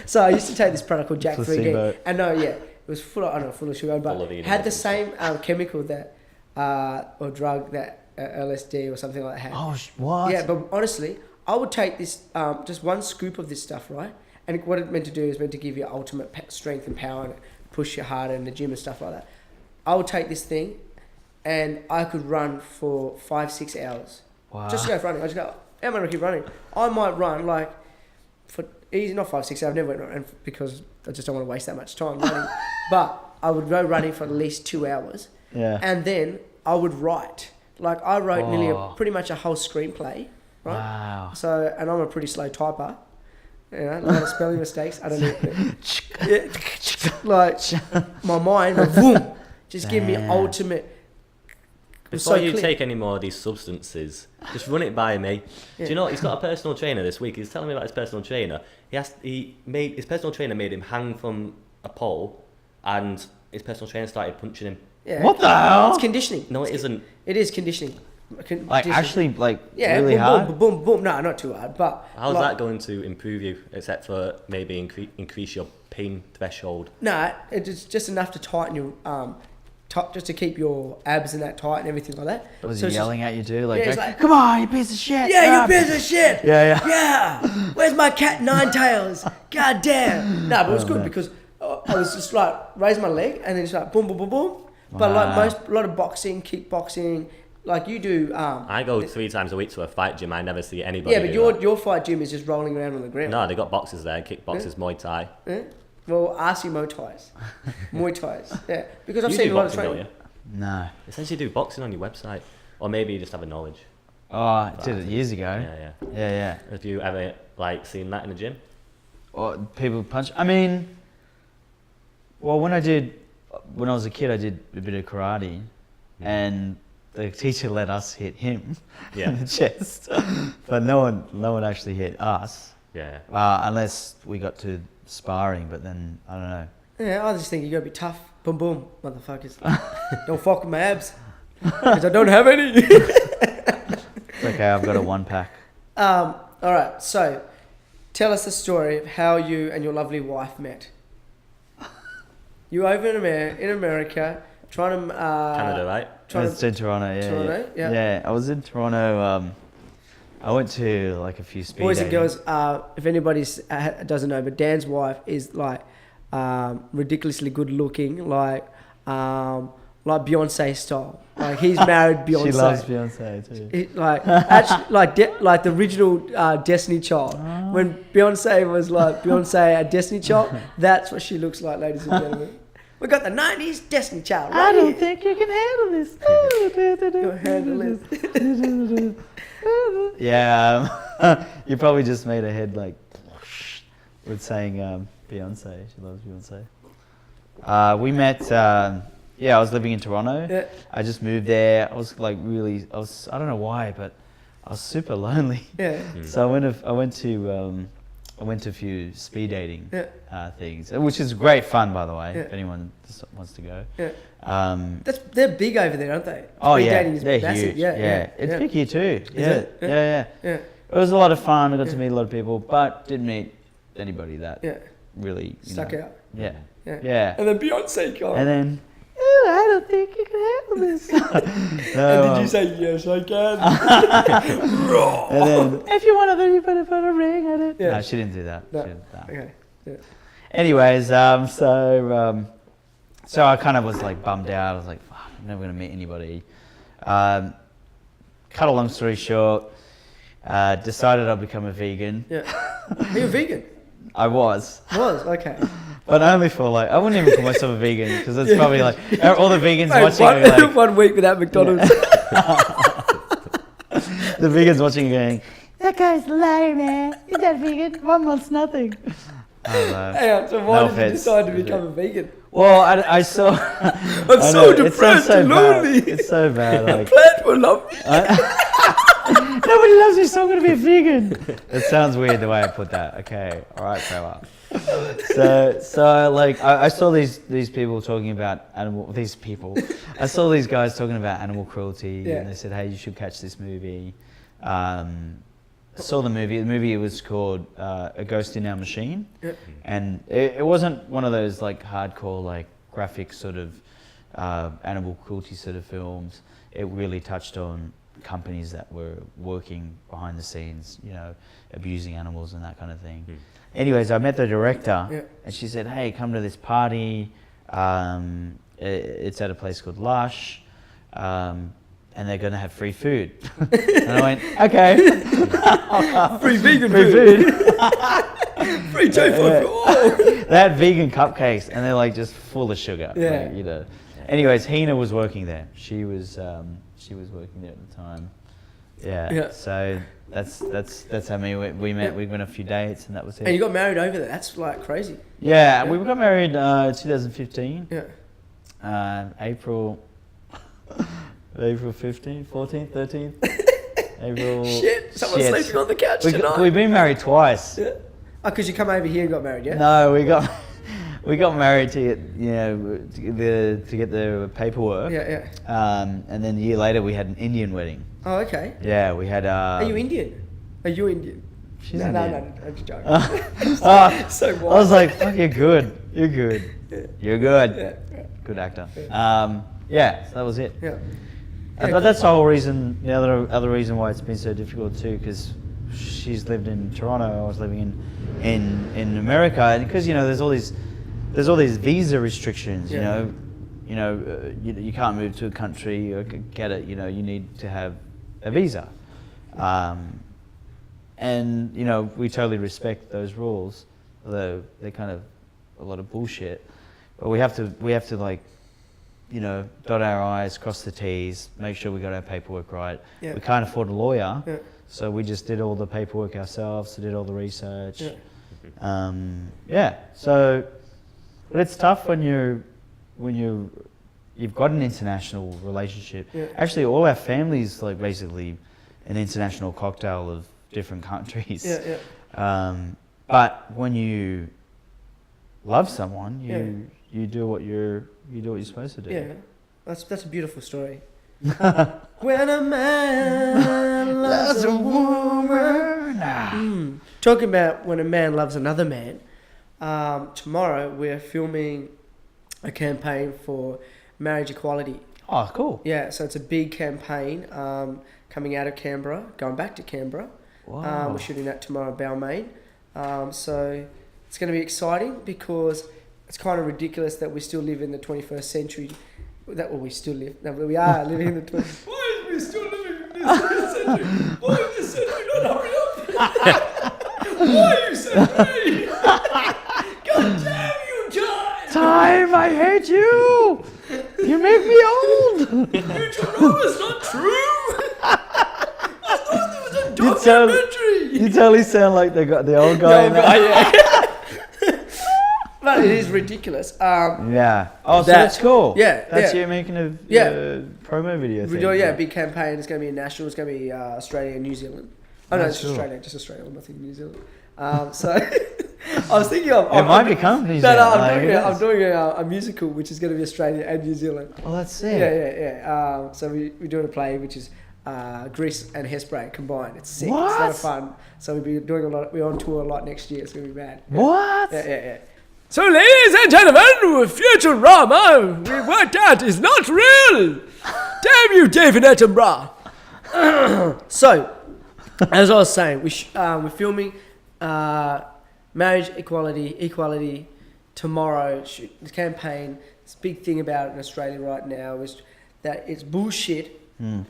Speaker 1: So I used to take this product called Jack 3D,
Speaker 3: Placebo.
Speaker 1: and it was full of sugar, but had the same chemical that or drug that LSD or something like that had.
Speaker 3: Oh, what?
Speaker 1: Yeah, but honestly, I would take this just one scoop of this stuff, right? And what it meant to do is meant to give you ultimate strength and power and push you harder in the gym and stuff like that. I would take this thing, and I could run for 5-6 hours.
Speaker 3: Wow.
Speaker 1: Just to go running. I just go, how am I going to keep running? I might run like for easy, not 5-6 hours. I've never went running because I just don't want to waste that much time running. But I would go running for at least 2 hours.
Speaker 3: Yeah.
Speaker 1: And then I would write. Like I wrote pretty much a whole screenplay. Right?
Speaker 3: Wow.
Speaker 1: So, and I'm a pretty slow typer. You know, a lot of spelling mistakes. I don't know. Like my mind, boom, just give me ultimate.
Speaker 2: Before you take any more of these substances, just run it by me. Yeah. Do you know what? He's got a personal trainer this week. He's telling me about his personal trainer. His personal trainer made him hang from a pole, and his personal trainer started punching him.
Speaker 1: Yeah.
Speaker 3: What the hell?
Speaker 1: It's conditioning.
Speaker 2: No, it isn't.
Speaker 1: It is conditioning.
Speaker 3: Like actually, like
Speaker 1: boom,
Speaker 3: really hard.
Speaker 1: Boom, boom, boom. No, not too hard. But
Speaker 2: how's that going to improve you, except for maybe increase your pain threshold?
Speaker 1: No, it's just enough to tighten your just to keep your abs and that tight and everything like that.
Speaker 3: Was he yelling at you too? Like,
Speaker 1: he's like,
Speaker 3: come on, you piece of shit.
Speaker 1: Yeah, you piece of shit.
Speaker 3: Yeah.
Speaker 1: Where's my cat Nine Tails? God damn. No, but it was good because I was just like raise my leg and then just like boom, boom, boom, boom. But like a lot of boxing, kickboxing, like you do.
Speaker 2: I go 3 times a week to a fight gym. I never see anybody.
Speaker 1: Yeah, but
Speaker 2: do
Speaker 1: your fight gym is just rolling around on the ground.
Speaker 2: No, they got boxes there, kickboxes, Muay Thai.
Speaker 1: Yeah? Well, ask you Muay Thais. Muay Thais. Yeah, because I've
Speaker 2: You
Speaker 1: seen
Speaker 2: do
Speaker 1: a lot of
Speaker 2: boxing, don't
Speaker 1: training.
Speaker 2: you?
Speaker 3: No.
Speaker 2: It says you do boxing on your website, or maybe you just have a knowledge.
Speaker 3: Oh, I did it years ago.
Speaker 2: Yeah.
Speaker 3: Yeah.
Speaker 2: Have you ever like seen that in the gym?
Speaker 3: Or people punch. I mean, well, when I was a kid, I did a bit of karate, and the teacher let us hit him
Speaker 2: Yeah.
Speaker 3: in the chest, but no one actually hit us,
Speaker 2: Yeah.
Speaker 3: unless we got to sparring. But then I don't know.
Speaker 1: Yeah, I just think you gotta be tough. Boom, boom, motherfuckers. Don't fuck with my abs, because I don't have any.
Speaker 3: It's okay. I've got a 1-pack.
Speaker 1: All right, so tell us the story of how you and your lovely wife met. You over in America, trying to
Speaker 2: Canada, right?
Speaker 3: It's in Toronto. Yeah.
Speaker 1: Toronto, yeah.
Speaker 3: Yeah, I was in Toronto. I went to like a few speed
Speaker 1: Boys and
Speaker 3: dating.
Speaker 1: girls, if anybody doesn't know, but Dan's wife is like ridiculously good looking, like Beyonce style. Like he's married Beyonce.
Speaker 3: She loves Beyonce too.
Speaker 1: Like the original Destiny Child. When Beyonce was like Beyonce a Destiny Child, that's what she looks like, ladies and gentlemen. We got the 90s Destiny Child. Right
Speaker 3: I don't
Speaker 1: here.
Speaker 3: think you can handle this.
Speaker 1: You'll handle it.
Speaker 3: Yeah, you probably just made a head like with saying Beyonce. She loves Beyonce. We met. I was living in Toronto.
Speaker 1: Yeah.
Speaker 3: I just moved there. I was I don't know why, but I was super lonely.
Speaker 1: Yeah.
Speaker 3: So I went to a few speed dating things, which is great fun, by the way.
Speaker 1: Yeah.
Speaker 3: If anyone wants to go.
Speaker 1: Yeah. They're big over there, aren't they?
Speaker 3: Oh
Speaker 1: Speed
Speaker 3: yeah,
Speaker 1: dating is
Speaker 3: they're
Speaker 1: massive.
Speaker 3: huge.
Speaker 1: Yeah.
Speaker 3: It's big here too.
Speaker 1: Is it?
Speaker 3: Yeah.
Speaker 1: Yeah.
Speaker 3: It was a lot of fun. I got to meet a lot of people, but didn't meet anybody that
Speaker 1: Yeah.
Speaker 3: really
Speaker 1: Stuck out.
Speaker 3: Yeah.
Speaker 1: Yeah.
Speaker 3: Yeah.
Speaker 1: And then Beyonce came.
Speaker 3: And then, "Oh, I don't think you can handle this."
Speaker 1: And did you say yes, I can?
Speaker 3: And then, if you want to, you better put a ring on it.
Speaker 1: Yeah.
Speaker 3: No, she didn't do that.
Speaker 1: No.
Speaker 3: She didn't, no.
Speaker 1: Okay. Yeah.
Speaker 3: Anyways, so I kind of was like bummed out. I was like, fuck, I'm never gonna meet anybody. Cut a long story short, decided I'd become a vegan.
Speaker 1: Yeah. Are you a vegan?
Speaker 3: I was.
Speaker 1: Okay.
Speaker 3: But only for like, I wouldn't even call myself a vegan because it's probably like all the vegans
Speaker 1: Hey,
Speaker 3: watching are like,
Speaker 1: 1 week without McDonald's.
Speaker 3: the vegans watching are going, that guy's a liar, man. He's not vegan. 1 month's nothing. I don't know.
Speaker 1: Hang on, so why
Speaker 3: No
Speaker 1: did you
Speaker 3: offense.
Speaker 1: decide to become a vegan?
Speaker 3: Well, I saw.
Speaker 1: I'm
Speaker 3: I
Speaker 1: so
Speaker 3: know,
Speaker 1: depressed and lonely.
Speaker 3: It's so bad. Like,
Speaker 1: Plants will love me.
Speaker 3: nobody loves me, so I'm gonna be a vegan. It sounds weird the way I put that. Okay, all right, Trevor. So like I saw these people talking about animal. These people, I saw these guys talking about animal cruelty,
Speaker 1: Yeah.
Speaker 3: and they said, "Hey, you should catch this movie." I saw the movie. The movie was called A Ghost in Our Machine,
Speaker 1: Yeah.
Speaker 3: and it wasn't one of those like hardcore like graphic sort of animal cruelty sort of films. It really touched on companies that were working behind the scenes, you know, abusing animals and that kind of thing. Anyways, I met the director,
Speaker 1: Yeah.
Speaker 3: and she said, "Hey, come to this party. It's at a place called Lush, and they're going to have free food." And I went, "Okay."
Speaker 1: Free vegan
Speaker 3: Free
Speaker 1: food.
Speaker 3: food.
Speaker 1: Free tofu.
Speaker 3: Yeah.
Speaker 1: Oh.
Speaker 3: They had vegan cupcakes, and they're like just full of sugar.
Speaker 1: Yeah.
Speaker 3: Like, you know. Anyways, Hina was working there. She was working there at the time. Yeah.
Speaker 1: Yeah.
Speaker 3: So that's how we met.
Speaker 1: Yeah.
Speaker 3: We went a few dates, and that was it.
Speaker 1: And you got married over there. That's like crazy.
Speaker 3: Yeah, we got married 2015.
Speaker 1: Yeah.
Speaker 3: April 15th, 14th, 13th. April.
Speaker 1: Shit. Someone's
Speaker 3: Shit.
Speaker 1: sleeping on the couch tonight.
Speaker 3: We've been married twice.
Speaker 1: Yeah. Oh, because you come over here and got married, yeah?
Speaker 3: No, we got married to get the paperwork.
Speaker 1: Yeah.
Speaker 3: And then a year later we had an Indian wedding.
Speaker 1: Oh, okay.
Speaker 3: Yeah, we had.
Speaker 1: Are you Indian? Are you Indian?
Speaker 3: She's
Speaker 1: No,
Speaker 3: Indian.
Speaker 1: I'm just joking. So
Speaker 3: I
Speaker 1: white.
Speaker 3: was like, "Fuck, you're good. You're good.
Speaker 1: Yeah.
Speaker 3: You're good.
Speaker 1: Yeah.
Speaker 3: Good actor."
Speaker 1: Yeah.
Speaker 3: So that was it.
Speaker 1: Yeah.
Speaker 3: But that's the whole reason. The other reason why it's been so difficult too, because she's lived in Toronto. I was living in America, and because there's all these visa restrictions.
Speaker 1: Yeah.
Speaker 3: You know, you can't move to a country or get it. You need to have a visa, and we totally respect those rules, although they're kind of a lot of bullshit. But we have to like, dot our I's, cross the T's, make sure we got our paperwork right.
Speaker 1: Yeah.
Speaker 3: We can't afford a lawyer,
Speaker 1: Yeah.
Speaker 3: so we just did all the paperwork ourselves, did all the research.
Speaker 1: Yeah.
Speaker 3: So, but it's tough when you've got an international relationship.
Speaker 1: Yeah.
Speaker 3: Actually, all our family's like basically an international cocktail of different countries.
Speaker 1: Yeah, yeah.
Speaker 3: But when you love someone, you do what you're supposed to do.
Speaker 1: Yeah, that's a beautiful story. When a man loves a woman. Talking about when a man loves another man. Tomorrow we're filming a campaign for marriage equality.
Speaker 3: Oh, cool.
Speaker 1: Yeah, so it's a big campaign coming out of Canberra, going back to Canberra.
Speaker 3: Wow.
Speaker 1: We're shooting that tomorrow at Balmain. So it's going to be exciting because it's kind of ridiculous that we still live in the 21st century. We still live. No, we are living in the 20th. Why are we still living in this century? Why is this century not hurry up? Why are you so late? God damn you, John!
Speaker 3: Time, I hate you! You make me old!
Speaker 1: Futurama's not true! I thought there was a documentary!
Speaker 3: You totally sound like the old guy in that.
Speaker 1: Yeah. But it is ridiculous.
Speaker 3: Yeah. Oh, so
Speaker 1: That-
Speaker 3: that's cool.
Speaker 1: yeah,
Speaker 3: That's
Speaker 1: yeah.
Speaker 3: you making a
Speaker 1: Yeah.
Speaker 3: promo video thing.
Speaker 1: Yeah, big campaign. It's going to be national. It's going to be Australia and New Zealand. Oh, no,
Speaker 3: That's
Speaker 1: it's
Speaker 3: cool.
Speaker 1: Australia. Just Australia. Nothing New Zealand. So I was thinking of...
Speaker 3: It might become New Zealand.
Speaker 1: I'm doing a musical which is going to be Australia and New Zealand.
Speaker 3: Oh, that's sick.
Speaker 1: Yeah. So we're doing a play which is Grease and Hairspray combined. It's sick.
Speaker 3: What?
Speaker 1: It's a lot of fun. So we'll be doing a lot. We're on tour a lot next year. It's going to be mad. Yeah.
Speaker 3: What?
Speaker 1: Yeah. So, ladies and gentlemen, Futurama, we worked out, is not real. Damn you, David Attenborough. So, as I was saying, we're filming marriage equality tomorrow. The campaign. This big thing about it in Australia right now is that it's bullshit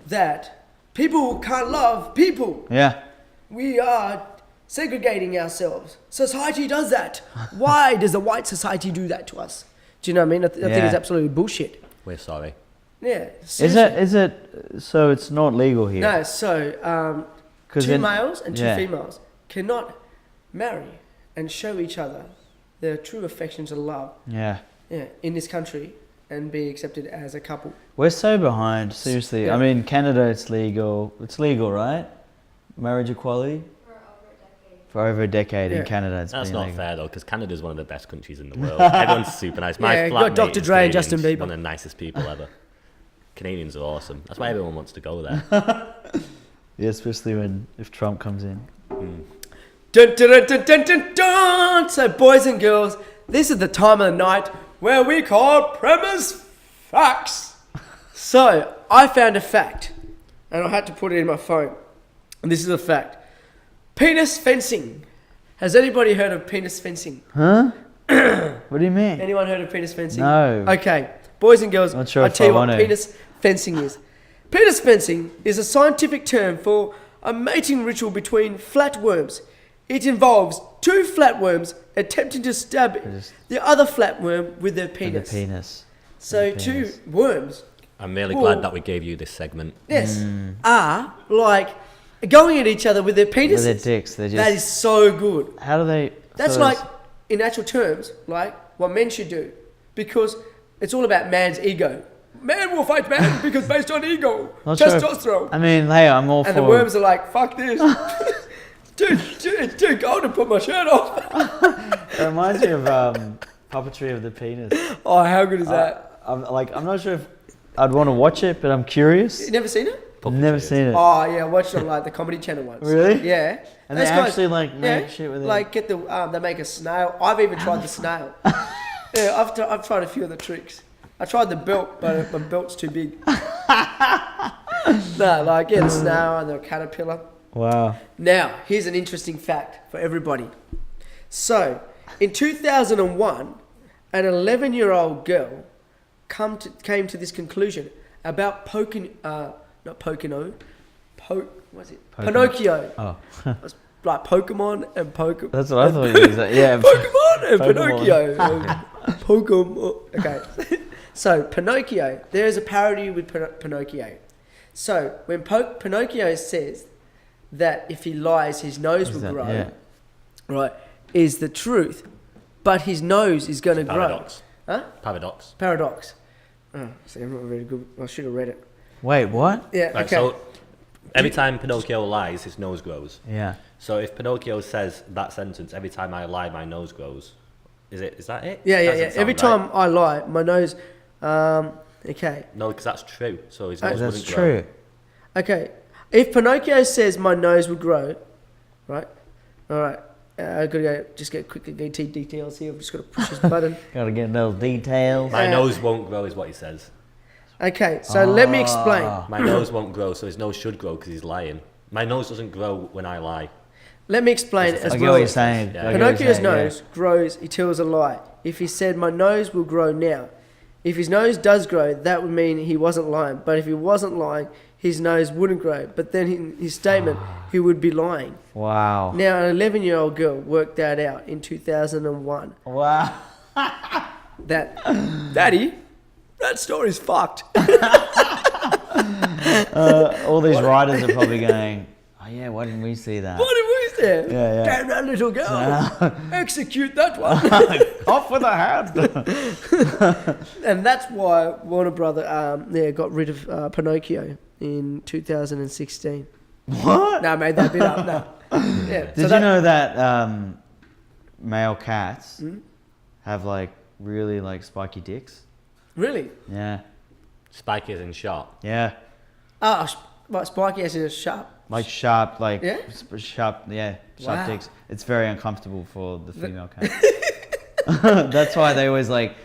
Speaker 1: that people can't love people.
Speaker 3: Yeah.
Speaker 1: We are segregating ourselves. Society does that. Why does the white society do that to us? Do you know what I mean? I think it's absolutely bullshit.
Speaker 2: We're sorry.
Speaker 1: Yeah.
Speaker 3: Is it? So it's not legal here.
Speaker 1: No. So two males and two females cannot marry and show each other their true affections and love.
Speaker 3: Yeah.
Speaker 1: Yeah. In this country and be accepted as a couple.
Speaker 3: We're so behind. Seriously.
Speaker 1: Yeah.
Speaker 3: I mean, Canada, it's legal. It's legal, right? Marriage equality. For over a decade in Canada, it's
Speaker 2: That's
Speaker 3: been
Speaker 2: not
Speaker 3: legal.
Speaker 2: fair though, because Canada's one of the best countries in the world. Everyone's super nice. My
Speaker 1: Yeah, got
Speaker 2: flatmate
Speaker 1: Dr.
Speaker 2: is
Speaker 1: Dre and
Speaker 2: Canadian.
Speaker 1: Justin
Speaker 2: She's
Speaker 1: Bieber.
Speaker 2: one of the nicest people ever. Canadians are awesome. That's why everyone wants to go there.
Speaker 3: Yeah, especially if Trump comes in.
Speaker 1: Dun, dun, dun, dun, dun, dun. So, boys and girls, this is the time of the night where we call premise facts. So, I found a fact, and I had to put it in my phone. And this is a fact. Penis fencing. Has anybody heard of penis fencing?
Speaker 3: Huh? What do you mean?
Speaker 1: Anyone heard of penis fencing?
Speaker 3: No.
Speaker 1: Okay, boys and girls,
Speaker 3: Not sure
Speaker 1: I'll
Speaker 3: if
Speaker 1: tell
Speaker 3: I
Speaker 1: you what
Speaker 3: want to.
Speaker 1: penis fencing is. Penis fencing is a scientific term for a mating ritual between flatworms. It involves two flatworms attempting to stab the other flatworm with their penis.
Speaker 3: The penis.
Speaker 1: So
Speaker 3: The
Speaker 1: two
Speaker 3: penis.
Speaker 1: worms,
Speaker 2: I'm really
Speaker 1: Well-
Speaker 2: glad that we gave you this segment.
Speaker 1: yes, are like going at each other with their penises.
Speaker 3: With their dicks. They're just.
Speaker 1: That is so good.
Speaker 3: How do they?
Speaker 1: That's
Speaker 3: so
Speaker 1: like,
Speaker 3: it's-
Speaker 1: in actual terms, like what men should do. Because it's all about man's ego. Man will fight man because based on ego.
Speaker 3: Not sure if-
Speaker 1: Testosterone.
Speaker 3: I mean, hey, I'm all
Speaker 1: And
Speaker 3: for.
Speaker 1: the worms are like, fuck this. Dude, it's too cold to put my shirt off.
Speaker 3: It reminds me of puppetry of the penis.
Speaker 1: Oh, how good is that?
Speaker 3: I'm not sure if I'd want to watch it, but I'm curious.
Speaker 1: You never seen it?
Speaker 3: Never seen it.
Speaker 1: Oh, yeah, I watched it on like the Comedy Channel once.
Speaker 3: Really?
Speaker 1: Yeah.
Speaker 3: And
Speaker 1: Those
Speaker 3: they
Speaker 1: guys-
Speaker 3: actually like make
Speaker 1: yeah,
Speaker 3: shit with it.
Speaker 1: like get the they make a snail. I've even tried the snail. Yeah, I've tried a few of the tricks. I tried the belt, but my belt's too big. No, like the snail and the caterpillar.
Speaker 3: Wow.
Speaker 1: Now, here's an interesting fact for everybody. So, in 2001, an 11-year-old girl came to this conclusion about what's it?
Speaker 3: Pokemon.
Speaker 1: Pinocchio.
Speaker 3: Oh,
Speaker 1: Like Pokemon and Pokemon.
Speaker 3: that's what I thought you said. Yeah.
Speaker 1: Pokemon and
Speaker 3: Pokemon.
Speaker 1: Pinocchio. Pokemon. Okay. So Pinocchio, there is a parody with Pinocchio. So when Pinocchio says that if he lies, his nose will grow,
Speaker 3: Yeah.
Speaker 1: right, is the truth, but his nose is going to grow.
Speaker 2: Paradox.
Speaker 1: Huh?
Speaker 2: Paradox.
Speaker 1: Oh, see, I'm not very good. I should have read it.
Speaker 3: Wait, what?
Speaker 1: Yeah.
Speaker 2: Right,
Speaker 1: Okay.
Speaker 2: so every time Pinocchio lies, his nose grows.
Speaker 3: Yeah.
Speaker 2: So if Pinocchio says that sentence, every time I lie, my nose grows. Is that it?
Speaker 1: Yeah.
Speaker 2: Doesn't sound
Speaker 1: Every
Speaker 2: right.
Speaker 1: time I lie, my nose. Okay.
Speaker 2: No, because that's true. So his nose
Speaker 3: That's
Speaker 2: wouldn't
Speaker 3: true.
Speaker 1: Okay. If Pinocchio says my nose would grow, right? All right. I've got to just quickly go to details here. I've just got to push this button.
Speaker 3: Gotta get those details.
Speaker 2: My nose won't grow, is what he says.
Speaker 1: Okay. So let me explain.
Speaker 2: My nose won't grow, so his nose should grow because he's lying. My nose doesn't grow when I lie.
Speaker 1: Let me explain
Speaker 2: I
Speaker 1: as
Speaker 3: I get
Speaker 1: well.
Speaker 3: what you're saying.
Speaker 2: Yeah.
Speaker 3: I get what you're
Speaker 1: Pinocchio's
Speaker 3: saying, yeah.
Speaker 1: nose grows, he tells a lie. If he said, my nose will grow now. If his nose does grow, that would mean he wasn't lying. But if he wasn't lying, his nose wouldn't grow. But then in his statement, he would be lying.
Speaker 3: Wow.
Speaker 1: Now, an 11-year-old girl worked that out in 2001.
Speaker 3: Wow.
Speaker 1: That, Daddy, that story's fucked.
Speaker 3: All these writers are probably going, oh yeah, why didn't we see that?
Speaker 1: What did we say?
Speaker 3: Yeah, yeah.
Speaker 1: Damn that little girl. Execute that one.
Speaker 3: Off with the hand.
Speaker 1: And that's why Warner Brother got rid of Pinocchio in 2016.
Speaker 3: What?
Speaker 1: No, I made that bit up. No. Yeah.
Speaker 3: Did you know that male cats
Speaker 1: Hmm?
Speaker 3: have like really like spiky dicks?
Speaker 1: Really?
Speaker 3: Yeah.
Speaker 2: Spike is in sharp.
Speaker 3: Yeah.
Speaker 1: Oh, like spiky as in a sharp.
Speaker 3: Like sharp, like
Speaker 1: Yeah?
Speaker 3: sharp
Speaker 1: Wow.
Speaker 3: dicks. It's very uncomfortable for the female cat. That's why they always like.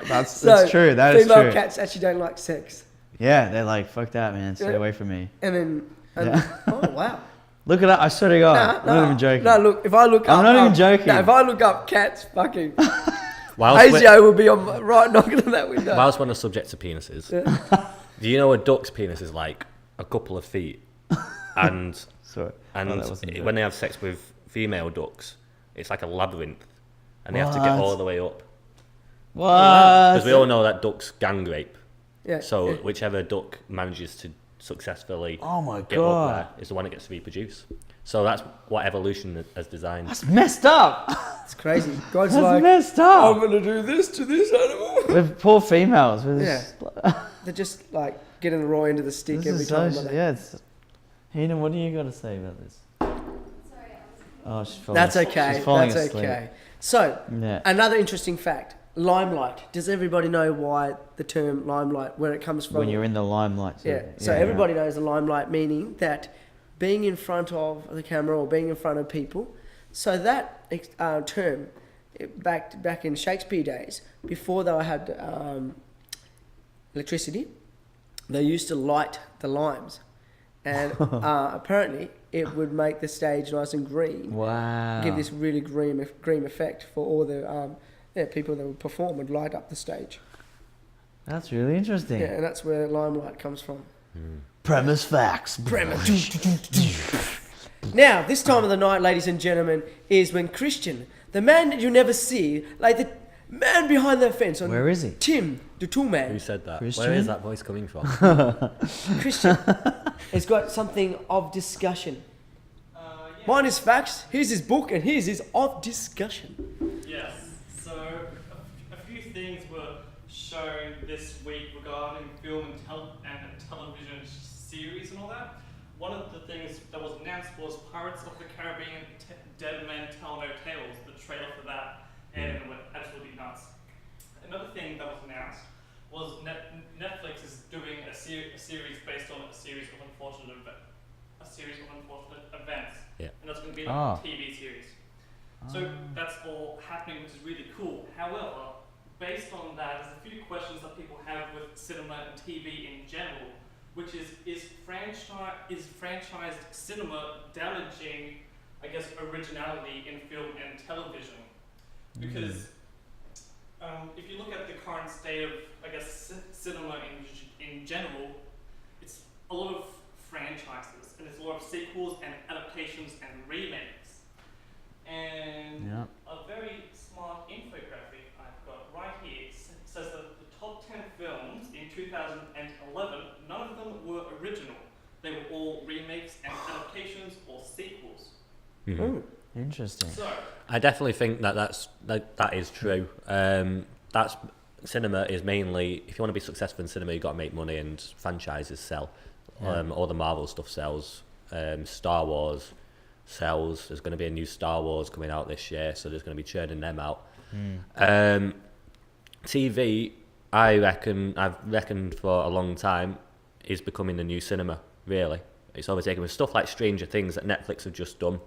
Speaker 3: That's true. That is
Speaker 1: female
Speaker 3: true.
Speaker 1: cats actually don't like sex.
Speaker 3: Yeah, they're like, fuck that, man. Stay
Speaker 1: Yeah.
Speaker 3: away from me.
Speaker 1: And then,
Speaker 3: Yeah.
Speaker 1: oh wow.
Speaker 3: Look at that. I swear to God. I'm not even joking.
Speaker 1: No, look, if I look up.
Speaker 3: I'm not even joking.
Speaker 1: No, if I look up cats, fucking.
Speaker 2: Whilst we're,
Speaker 1: ASIO will be on right knocking on that window.
Speaker 2: whilst we're on the subject of penises,
Speaker 1: Yeah.
Speaker 2: do you know a duck's penis is like a couple of feet? And
Speaker 3: Sorry.
Speaker 2: and
Speaker 3: Oh, that wasn't a
Speaker 2: when they have sex with female ducks, it's like a labyrinth. And they have to get all the way up.
Speaker 3: What?
Speaker 2: Because we all know that ducks gang rape.
Speaker 1: Yeah.
Speaker 2: So
Speaker 1: yeah.
Speaker 2: whichever duck manages to successfully
Speaker 3: Oh my
Speaker 2: get up
Speaker 3: God.
Speaker 2: there is the one that gets to reproduce. So that's what evolution has designed.
Speaker 3: That's messed up.
Speaker 1: It's crazy. God's
Speaker 3: That's
Speaker 1: like,
Speaker 3: messed
Speaker 1: I'm
Speaker 3: up.
Speaker 1: gonna do this to this animal.
Speaker 3: With poor females. With
Speaker 1: Yeah.
Speaker 3: this,
Speaker 1: They're just like getting the raw end of the stick
Speaker 3: this
Speaker 1: every
Speaker 3: is so,
Speaker 1: time. like that.
Speaker 3: yeah, it's, Hina, what do you got to say about this? Oh, she's falling
Speaker 1: That's
Speaker 3: asleep.
Speaker 1: okay.
Speaker 3: She's falling
Speaker 1: That's
Speaker 3: asleep.
Speaker 1: okay. So,
Speaker 3: Yeah.
Speaker 1: another interesting fact: limelight. Does everybody know why the term limelight, where it comes from?
Speaker 3: When you're in the limelight.
Speaker 1: Yeah. So everybody knows the limelight, meaning that being in front of the camera or being in front of people. So that term, back in Shakespeare days, before they had electricity, they used to light the limes, and apparently it would make the stage nice and green.
Speaker 3: Wow.
Speaker 1: Give this really green effect for all the people that would perform, would light up the stage.
Speaker 3: That's really interesting.
Speaker 1: Yeah, and that's where limelight comes from.
Speaker 3: Premise facts.
Speaker 1: Now, this time of the night, ladies and gentlemen, is when Christian, the man that you never see, like the man behind the fence, on
Speaker 3: Where is he?
Speaker 1: Tim, the tool
Speaker 2: Who
Speaker 1: man,
Speaker 2: said that?
Speaker 3: Christian?
Speaker 2: Where is that voice coming from?
Speaker 1: Christian, has got something of discussion.
Speaker 4: Yeah.
Speaker 1: Mine is facts, here's his book, and his is of discussion.
Speaker 4: Yes. So a few things were shown this week regarding film and television series and all that. One of the things that was announced was Pirates of the Caribbean: Dead Men Tell No Tales, the trailer for that, and it went absolutely nuts. Another thing that was announced was Netflix is doing a series based on a series of unfortunate events,
Speaker 2: Yeah.
Speaker 4: and that's going to be like
Speaker 3: Ah.
Speaker 4: a TV series. So that's all happening, which is really cool. However, based on that, there's a few questions that people have with cinema and TV in general, which is franchised cinema damaging, I guess, originality in film and television? Because if you look at the current state of, I guess, cinema in general, it's a lot of franchises, and there's a lot of sequels and adaptations and remakes. And
Speaker 3: Yeah.
Speaker 4: a very smart infographic I've got right here says that the top 10 films in 2011, none of them were original. They were all remakes and adaptations or sequels.
Speaker 2: Mhm.
Speaker 1: Ooh.
Speaker 3: Interesting.
Speaker 4: So,
Speaker 2: I definitely think that is true. That's cinema is mainly, if you want to be successful in cinema, you've got to make money, and franchises sell.
Speaker 3: Yeah.
Speaker 2: All the Marvel stuff sells. Star Wars sells. There's going to be a new Star Wars coming out this year, so there's going to be churning them out. TV, I've reckoned for a long time, is becoming the new cinema. Really, it's overtaken with stuff like Stranger Things that Netflix have just done,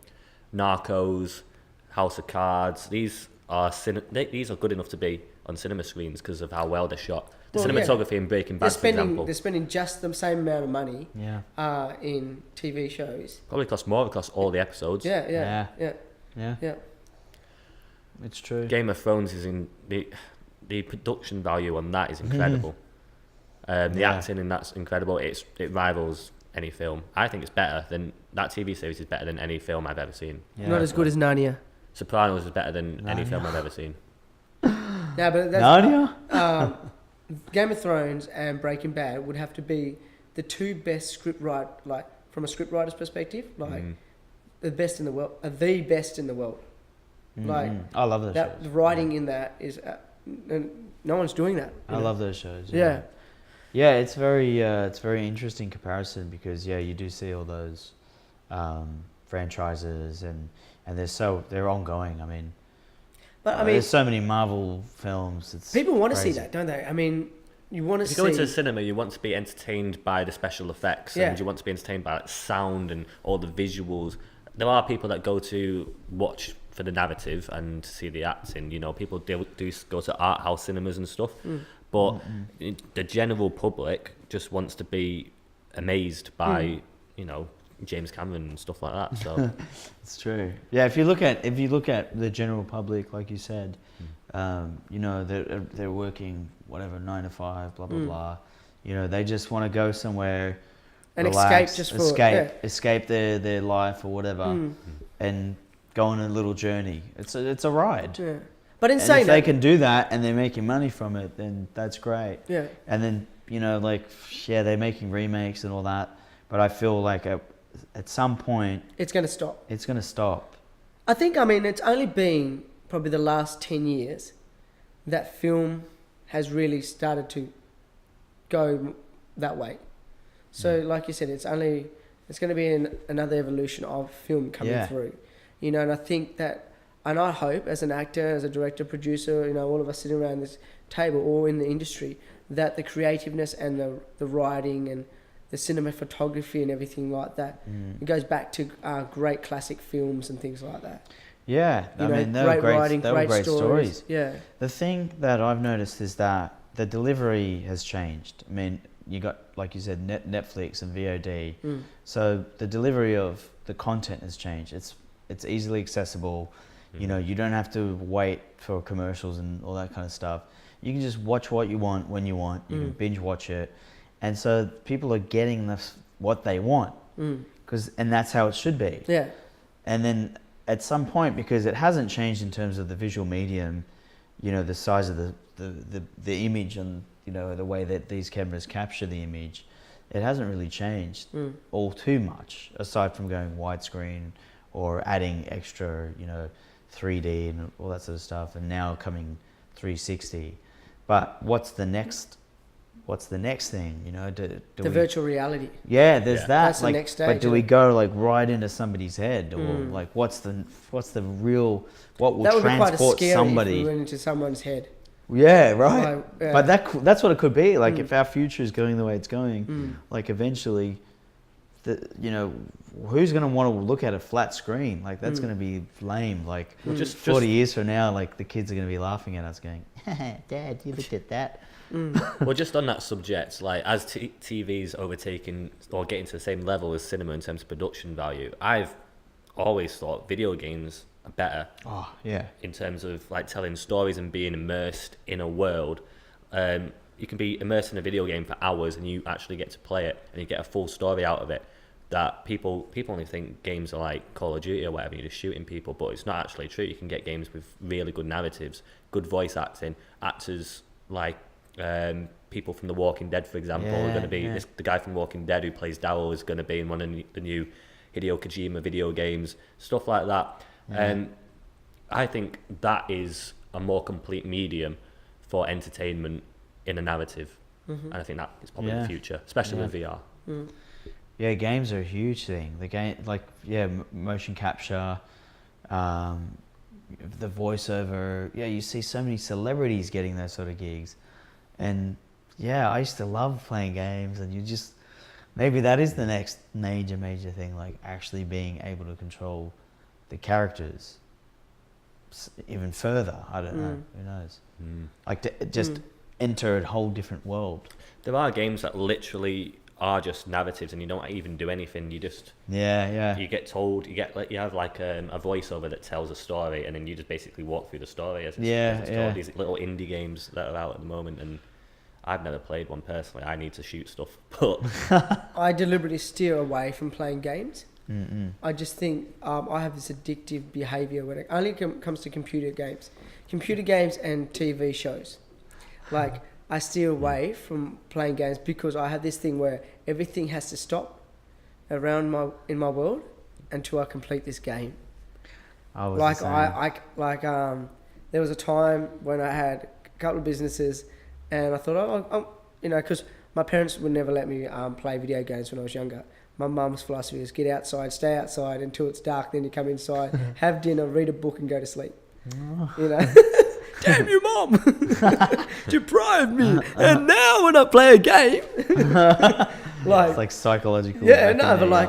Speaker 2: Narcos, House of Cards. These are good enough to be on cinema screens because of how well they're shot. The
Speaker 1: Well, yeah.
Speaker 2: cinematography in Breaking Bad, for example,
Speaker 1: They're spending just the same amount of money
Speaker 3: Yeah.
Speaker 1: in TV shows.
Speaker 2: probably costs more across all the episodes.
Speaker 1: Yeah.
Speaker 3: Yeah. It's true.
Speaker 2: Game of Thrones is in the production value on that is incredible. The
Speaker 3: Yeah.
Speaker 2: acting in that's incredible. It rivals any film. I think it's better than that TV series is better than any film I've ever seen.
Speaker 3: Yeah.
Speaker 1: Not as good as Narnia.
Speaker 2: Sopranos is better than any
Speaker 3: Narnia.
Speaker 2: film I've ever seen.
Speaker 1: No, but that's,
Speaker 3: Narnia?
Speaker 1: Game of Thrones and Breaking Bad would have to be the two best from a scriptwriter's perspective, the best in the world, the best in the world. Like
Speaker 3: I love those
Speaker 1: that,
Speaker 3: shows.
Speaker 1: the writing in that is, and no one's doing that.
Speaker 3: I love those shows.
Speaker 1: Yeah.
Speaker 3: Yeah, it's very interesting comparison because you do see all those franchises and they're ongoing. I mean,
Speaker 1: But I mean,
Speaker 3: there's so many Marvel films. It's
Speaker 1: people want to see
Speaker 3: crazy.
Speaker 1: that, don't they? I mean, you want to
Speaker 2: If
Speaker 1: see.
Speaker 2: you go into the cinema, you want to be entertained by the special effects,
Speaker 1: Yeah.
Speaker 2: and you want to be entertained by sound and all the visuals. There are people that go to watch for the narrative and see the acting. You know, people do go to art house cinemas and stuff, but the general public just wants to be amazed by James Cameron and stuff like that. So
Speaker 3: It's true. Yeah, if you look at the general public, like you said, they're working whatever 9 to 5, blah blah blah. You know, they just want to go somewhere
Speaker 1: and
Speaker 3: relax,
Speaker 1: escape
Speaker 3: their life or whatever, and go on a little journey. It's a ride.
Speaker 1: Yeah. But in
Speaker 3: And
Speaker 1: saying
Speaker 3: if they
Speaker 1: that,
Speaker 3: can do that and they're making money from it, then that's great.
Speaker 1: yeah.
Speaker 3: And then they're making remakes and all that. But I feel like at some point
Speaker 1: It's going to stop.
Speaker 3: it's going to stop.
Speaker 1: I think, I mean, it's only been probably the last 10 years that film has really started to go that way. So, like you said, it's going to be another evolution of film coming through. And I think that, and I hope as an actor, as a director, producer, all of us sitting around this table or in the industry, that the creativeness and the writing and the cinematography and everything like that, it goes back to great classic films and things like that.
Speaker 3: Yeah, I mean, they
Speaker 1: great
Speaker 3: were
Speaker 1: writing,
Speaker 3: great stories.
Speaker 1: Yeah.
Speaker 3: The thing that I've noticed is that the delivery has changed. I mean, you got, like you said, Netflix and VOD. So the delivery of the content has changed. It's easily accessible. You don't have to wait for commercials and all that kind of stuff. You can just watch what you want when you want. You can binge watch it. And so people are getting what they want. And that's how it should be.
Speaker 1: Yeah.
Speaker 3: And then at some point, because it hasn't changed in terms of the visual medium, the size of the image and, the way that these cameras capture the image, it hasn't really changed all too much, aside from going widescreen or adding extra, 3D and all that sort of stuff, and now coming 360. But what's the next thing?
Speaker 1: The virtual reality.
Speaker 3: Yeah, there's that.
Speaker 1: That's the next stage,
Speaker 3: But do we go right into somebody's head, or what's the real what will
Speaker 1: That would be quite
Speaker 3: transport
Speaker 1: scary
Speaker 3: somebody?
Speaker 1: if we went into someone's head.
Speaker 3: Yeah, right.
Speaker 1: Like, yeah.
Speaker 3: But that's what it could be. Like if our future is going the way it's going, like eventually, who's going to want to look at a flat screen? Like that's going to be lame. Like
Speaker 2: just
Speaker 3: 40 years from now, like the kids are going to be laughing at us, going, "Dad, you looked at that."
Speaker 2: Well, just on that subject, like as TV's overtaking or getting to the same level as cinema in terms of production value, I've always thought video games are better
Speaker 3: Oh, yeah.
Speaker 2: in terms of like telling stories and being immersed in a world. You can be immersed in a video game for hours and you actually get to play it and you get a full story out of it. That people only think games are like Call of Duty or whatever, you're just shooting people, but it's not actually true. You can get games with really good narratives, good voice acting, actors like people from The Walking Dead, for example, are going to be the guy from Walking Dead who plays Daryl is going to be in one of the new Hideo Kojima video games, stuff like that. I think that is a more complete medium for entertainment in a narrative, and I think that is probably the future, especially with VR.
Speaker 3: Yeah, games are a huge thing. The game, like, motion capture, the voiceover. Yeah, you see so many celebrities getting those sort of gigs, and I used to love playing games. And you just maybe that is the next major thing, like actually being able to control the characters even further. I don't know. Who knows? Like to just enter a whole different world.
Speaker 2: There are games that literally are just narratives and you don't even do anything. You just you get told, you have like a voiceover that tells a story, and then you just basically walk through the story as it's told. These little indie games that are out at the moment, and I've never played one personally. I need to shoot stuff, but
Speaker 1: I deliberately steer away from playing games. I just think I have this addictive behaviour when it only comes to computer games and TV shows. Like, I steer away from playing games because I have this thing where everything has to stop in my world until I complete this game.
Speaker 3: There
Speaker 1: was a time when I had a couple of businesses, and I thought, because my parents would never let me play video games when I was younger. My mum's philosophy is get outside, stay outside until it's dark, then you come inside, have dinner, read a book, and go to sleep. Damn you, Mum! Deprived me, and now when I play a game,
Speaker 3: it's like psychological.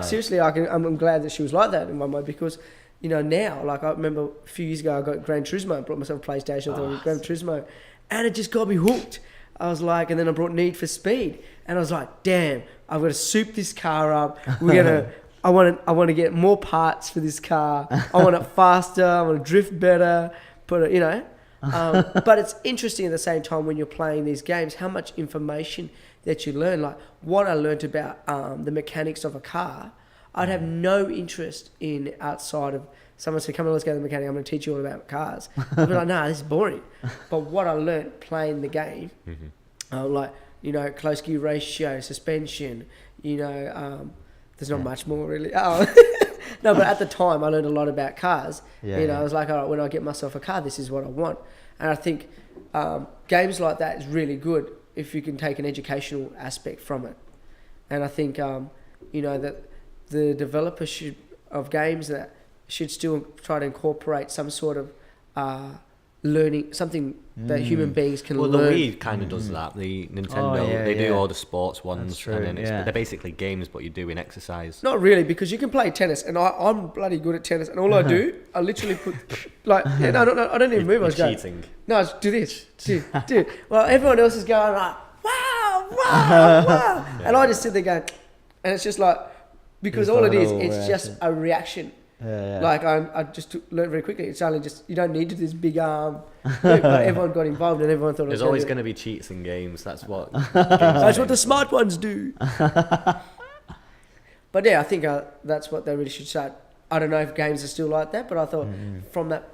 Speaker 1: Seriously, I'm glad that she was like that in my mind, because now, like, I remember a few years ago I got Gran Turismo, I brought myself a PlayStation, I thought Gran Turismo, and it just got me hooked. I was like, and then I brought Need for Speed, and I was like, damn, I've got to soup this car up. I want to get more parts for this car. I want it faster. I want to drift better. But it's interesting at the same time when you're playing these games, how much information that you learn. Like what I learned about the mechanics of a car, I'd have no interest in outside of someone said, come on, let's go to the mechanic. I'm going to teach you all about cars. I'd be like, nah, this is boring. But what I learned playing the game, close gear ratio, suspension, there's not much more really. No, but at the time I learned a lot about cars. I was like, all right, when I get myself a car, this is what I want. And I think games like that is really good if you can take an educational aspect from it. And I think, that the developer of games that should still try to incorporate some sort of learning, something that human beings can learn.
Speaker 2: The Wii kind of does that. The Nintendo, they do all the sports ones, and then they're basically games, but you're doing exercise.
Speaker 1: Not really, because you can play tennis, and I'm bloody good at tennis, and all I do, I literally put, I don't even move. I was
Speaker 2: cheating.
Speaker 1: Going, no, I just do this, do. Well, everyone else is going like, wow, and I just sit there going, and it's just like, because all it is, it's just a reaction. Like I just learned very quickly. It's only just, you don't need this big arm. But everyone got involved and everyone thought
Speaker 2: there's always going to be cheats in games. That's what
Speaker 1: that's what the smart ones do. But I think that's what they really should start. I don't know if games are still like that, but I thought from that,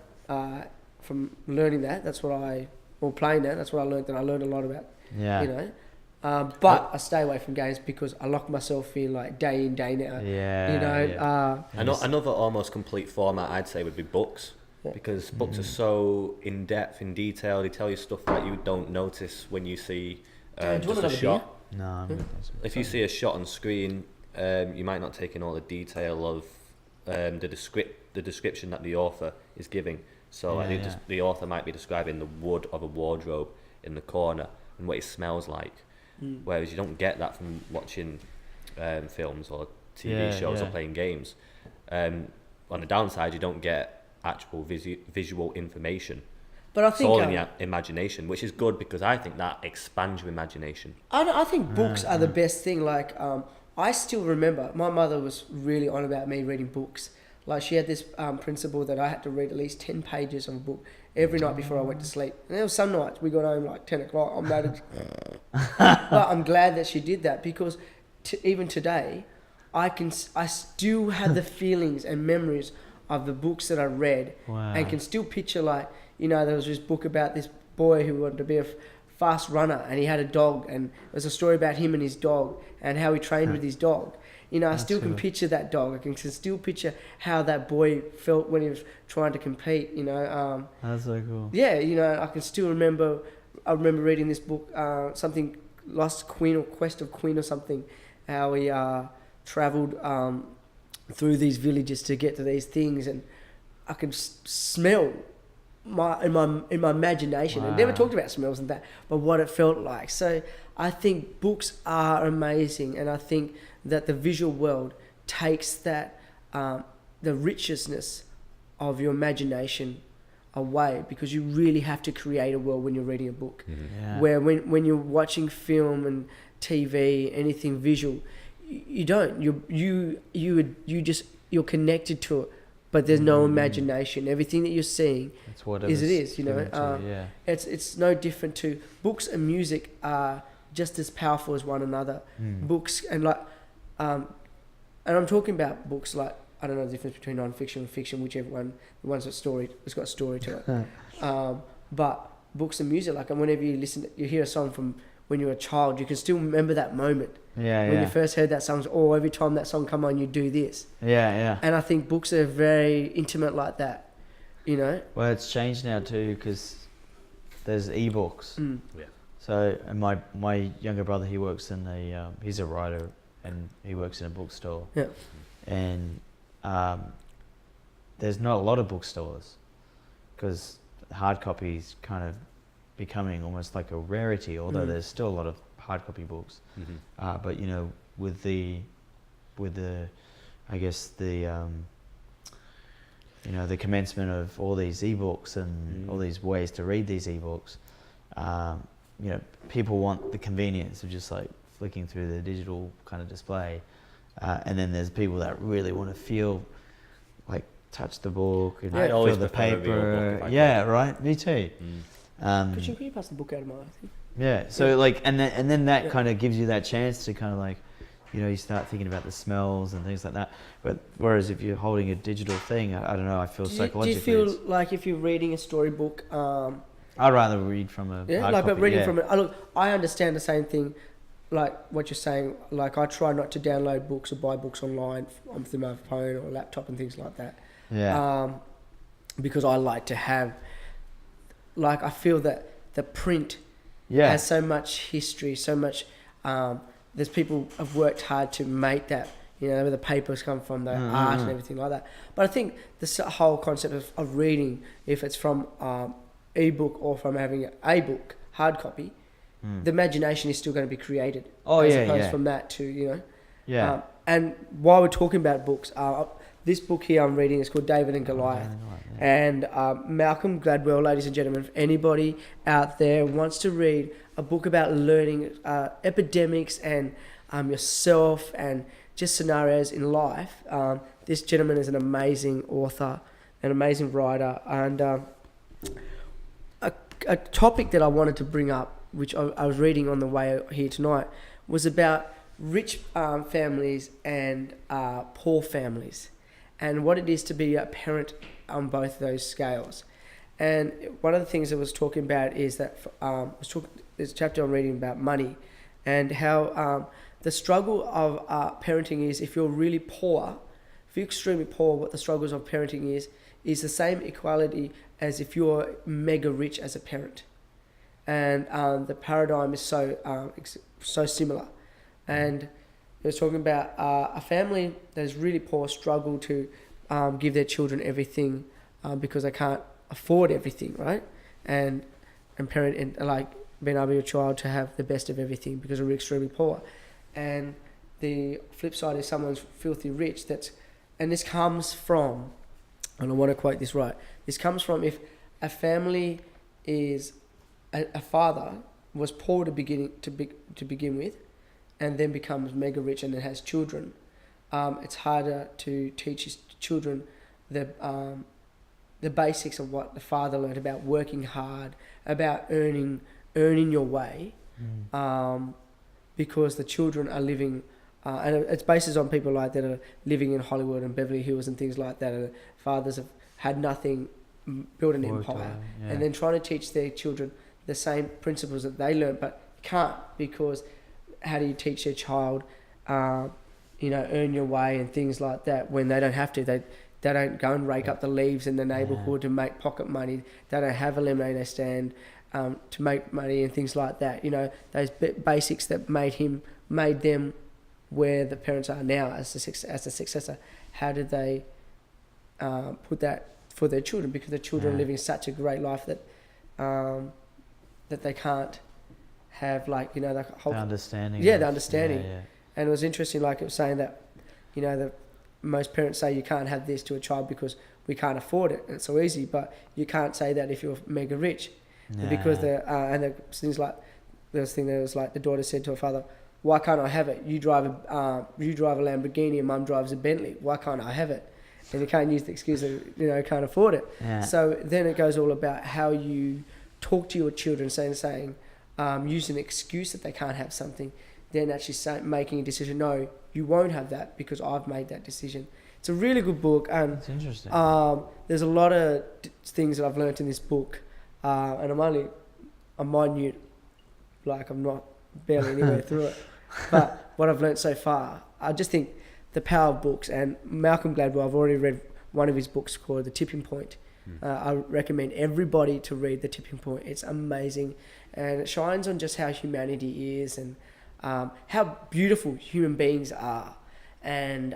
Speaker 1: from learning that's what I learned. That I learned a lot about. But I stay away from games because I lock myself in like day in, day out.
Speaker 2: Another almost complete format I'd say would be books, because books are so in depth, in detail. They tell you stuff that you don't notice when you see just a shot.
Speaker 3: No,
Speaker 2: if you see a shot on screen, you might not take in all the detail of the description that the author is giving. So the author might be describing the wood of a wardrobe in the corner and what it smells like. Whereas you don't get that from watching films or TV shows or playing games. On the downside, you don't get actual visual information. But I think it's all in your imagination, which is good because I think that expands your imagination.
Speaker 1: I think books are the best thing. Like I still remember my mother was really on about me reading books. Like she had this principle that I had to read at least 10 pages of a book every night before I went to sleep. And there was some nights we got home like 10 o'clock. I'm mad but I'm glad that she did that, because even today, I still have the feelings and memories of the books that I read.
Speaker 3: Wow.
Speaker 1: And can still picture, like, you know, there was this book about this boy who wanted to be a fast runner, and he had a dog, and there's a story about him and his dog and how he trained with his dog. You know, I still can picture that dog. I can still picture how that boy felt when he was trying to compete, you know.
Speaker 3: That's so cool.
Speaker 1: Yeah, you know, I can still remember, I remember reading this book, something, Lost Queen or Quest of Queen or something, how he travelled through these villages to get to these things, and I can smell in my imagination.
Speaker 3: Wow.
Speaker 1: It never talked about smells and that, but what it felt like. So I think books are amazing, and I think that the visual world takes that the richness of your imagination away, because you really have to create a world when you're reading a book.
Speaker 3: Yeah.
Speaker 1: Where when you're watching film and TV, anything visual, you don't. You're connected to it, but there's no imagination. Everything that you're seeing
Speaker 3: It's what
Speaker 1: is it is. You know,
Speaker 3: given to you, yeah.
Speaker 1: it's no different to books and music are just as powerful as one another. Books and like, and I'm talking about books like, I don't know the difference between non-fiction and fiction, whichever one, the ones that it's got a story to it. But books and music, like, and whenever you hear a song from when you're a child, you can still remember that moment.
Speaker 3: Yeah,
Speaker 1: when you first heard that song, or every time that song come on, you do this.
Speaker 3: Yeah.
Speaker 1: And I think books are very intimate like that, you know?
Speaker 3: Well, it's changed now too, because there's ebooks.
Speaker 2: Yeah.
Speaker 3: So, and my younger brother, he works in he's a writer, and he works in a bookstore.
Speaker 1: Yeah.
Speaker 3: And there's not a lot of bookstores, because hard copy is kind of becoming almost like a rarity, although there's still a lot of hard copy books. But you know, with the I guess the you know, the commencement of all these ebooks and all these ways to read these ebooks, you know, people want the convenience of just like flicking through the digital kind of display, and then there's people that really want to feel, like, touch the book and
Speaker 2: I always
Speaker 3: feel the
Speaker 2: prefer a real
Speaker 3: paper.
Speaker 2: book if I
Speaker 3: Yeah, right. Me too.
Speaker 1: Could you pass the book out of my thing?
Speaker 3: Yeah. So like, and then that kind of gives you that chance to kind of like, you know, you start thinking about the smells and things like that. But whereas if you're holding a digital thing, I don't know, I feel psychologically.
Speaker 1: Do you feel like if you're reading a storybook,
Speaker 3: I'd rather read from a hard
Speaker 1: like,
Speaker 3: copy,
Speaker 1: but reading from it, look, I understand the same thing, like what you're saying. Like, I try not to download books or buy books online through my phone or laptop and things like that.
Speaker 3: Yeah.
Speaker 1: Because I like to have, like, I feel that the print
Speaker 3: Yeah.
Speaker 1: has so much history, so much. There's people have worked hard to make that. You know, where the papers come from, the art and everything like that. But I think this whole concept of reading, if it's from ebook or from having a book, hard copy, the imagination is still going to be created.
Speaker 3: Oh,
Speaker 1: as
Speaker 3: yeah,
Speaker 1: opposed
Speaker 3: yeah.
Speaker 1: from that to, you know.
Speaker 3: Yeah.
Speaker 1: And while we're talking about books, this book here I'm reading is called David and Goliath. And Malcolm Gladwell, ladies and gentlemen, if anybody out there wants to read a book about learning epidemics and yourself and just scenarios in life, this gentleman is an amazing author, an amazing writer. And a topic that I wanted to bring up, which I was reading on the way here tonight, was about rich families and poor families, and what it is to be a parent on both those scales. And one of the things I was talking about is that there's a chapter I'm reading about money, and how the struggle of parenting is, if you're really poor, if you're extremely poor, what the struggles of parenting is the same equality as if you're mega rich as a parent. And the paradigm is so similar. And it was talking about a family that is really poor struggle to give their children everything because they can't afford everything, right? And parent, and like being able your child to have the best of everything because we're extremely poor. And the flip side is someone's filthy rich. And this comes from, and I want to quote this right, this comes from, if a family is a father was poor to begin with, and then becomes mega rich and then has children, it's harder to teach his children the basics of what the father learned about working hard, about earning your way, because the children are living, and it's based on people like that are living in Hollywood and Beverly Hills and things like that, and fathers have had nothing, built an empire, and then trying to teach their children the same principles that they learned, but can't, because how do you teach your child, earn your way and things like that when they don't have to? They don't go and rake up the leaves in the neighbourhood to make pocket money. They don't have a lemonade stand to make money and things like that. Those basics that made them where the parents are now as a successor. How did they put that for their children? Because the children are living such a great life that that they can't have the whole
Speaker 3: understanding.
Speaker 1: Yeah, the understanding.
Speaker 3: Yeah.
Speaker 1: And it was interesting, like it was saying that, most parents say you can't have this to a child because we can't afford it. And it's so easy, but you can't say that if you're mega rich, because the things like there was the daughter said to her father, "Why can't I have it? You drive a Lamborghini and Mum drives a Bentley. Why can't I have it?" And you can't use the excuse that can't afford it.
Speaker 3: Yeah.
Speaker 1: So then it goes all about how you talk to your children, saying use an excuse that they can't have something. Then actually making a decision. No, you won't have that because I've made that decision. It's a really good book, and
Speaker 3: It's interesting.
Speaker 1: there's a lot of things that I've learnt in this book, and I'm minute, I'm not barely anywhere through it. But what I've learnt so far, I just think the power of books, and Malcolm Gladwell, I've already read one of his books called The Tipping Point. I recommend everybody to read The Tipping Point. It's amazing, and it shines on just how humanity is and how beautiful human beings are, and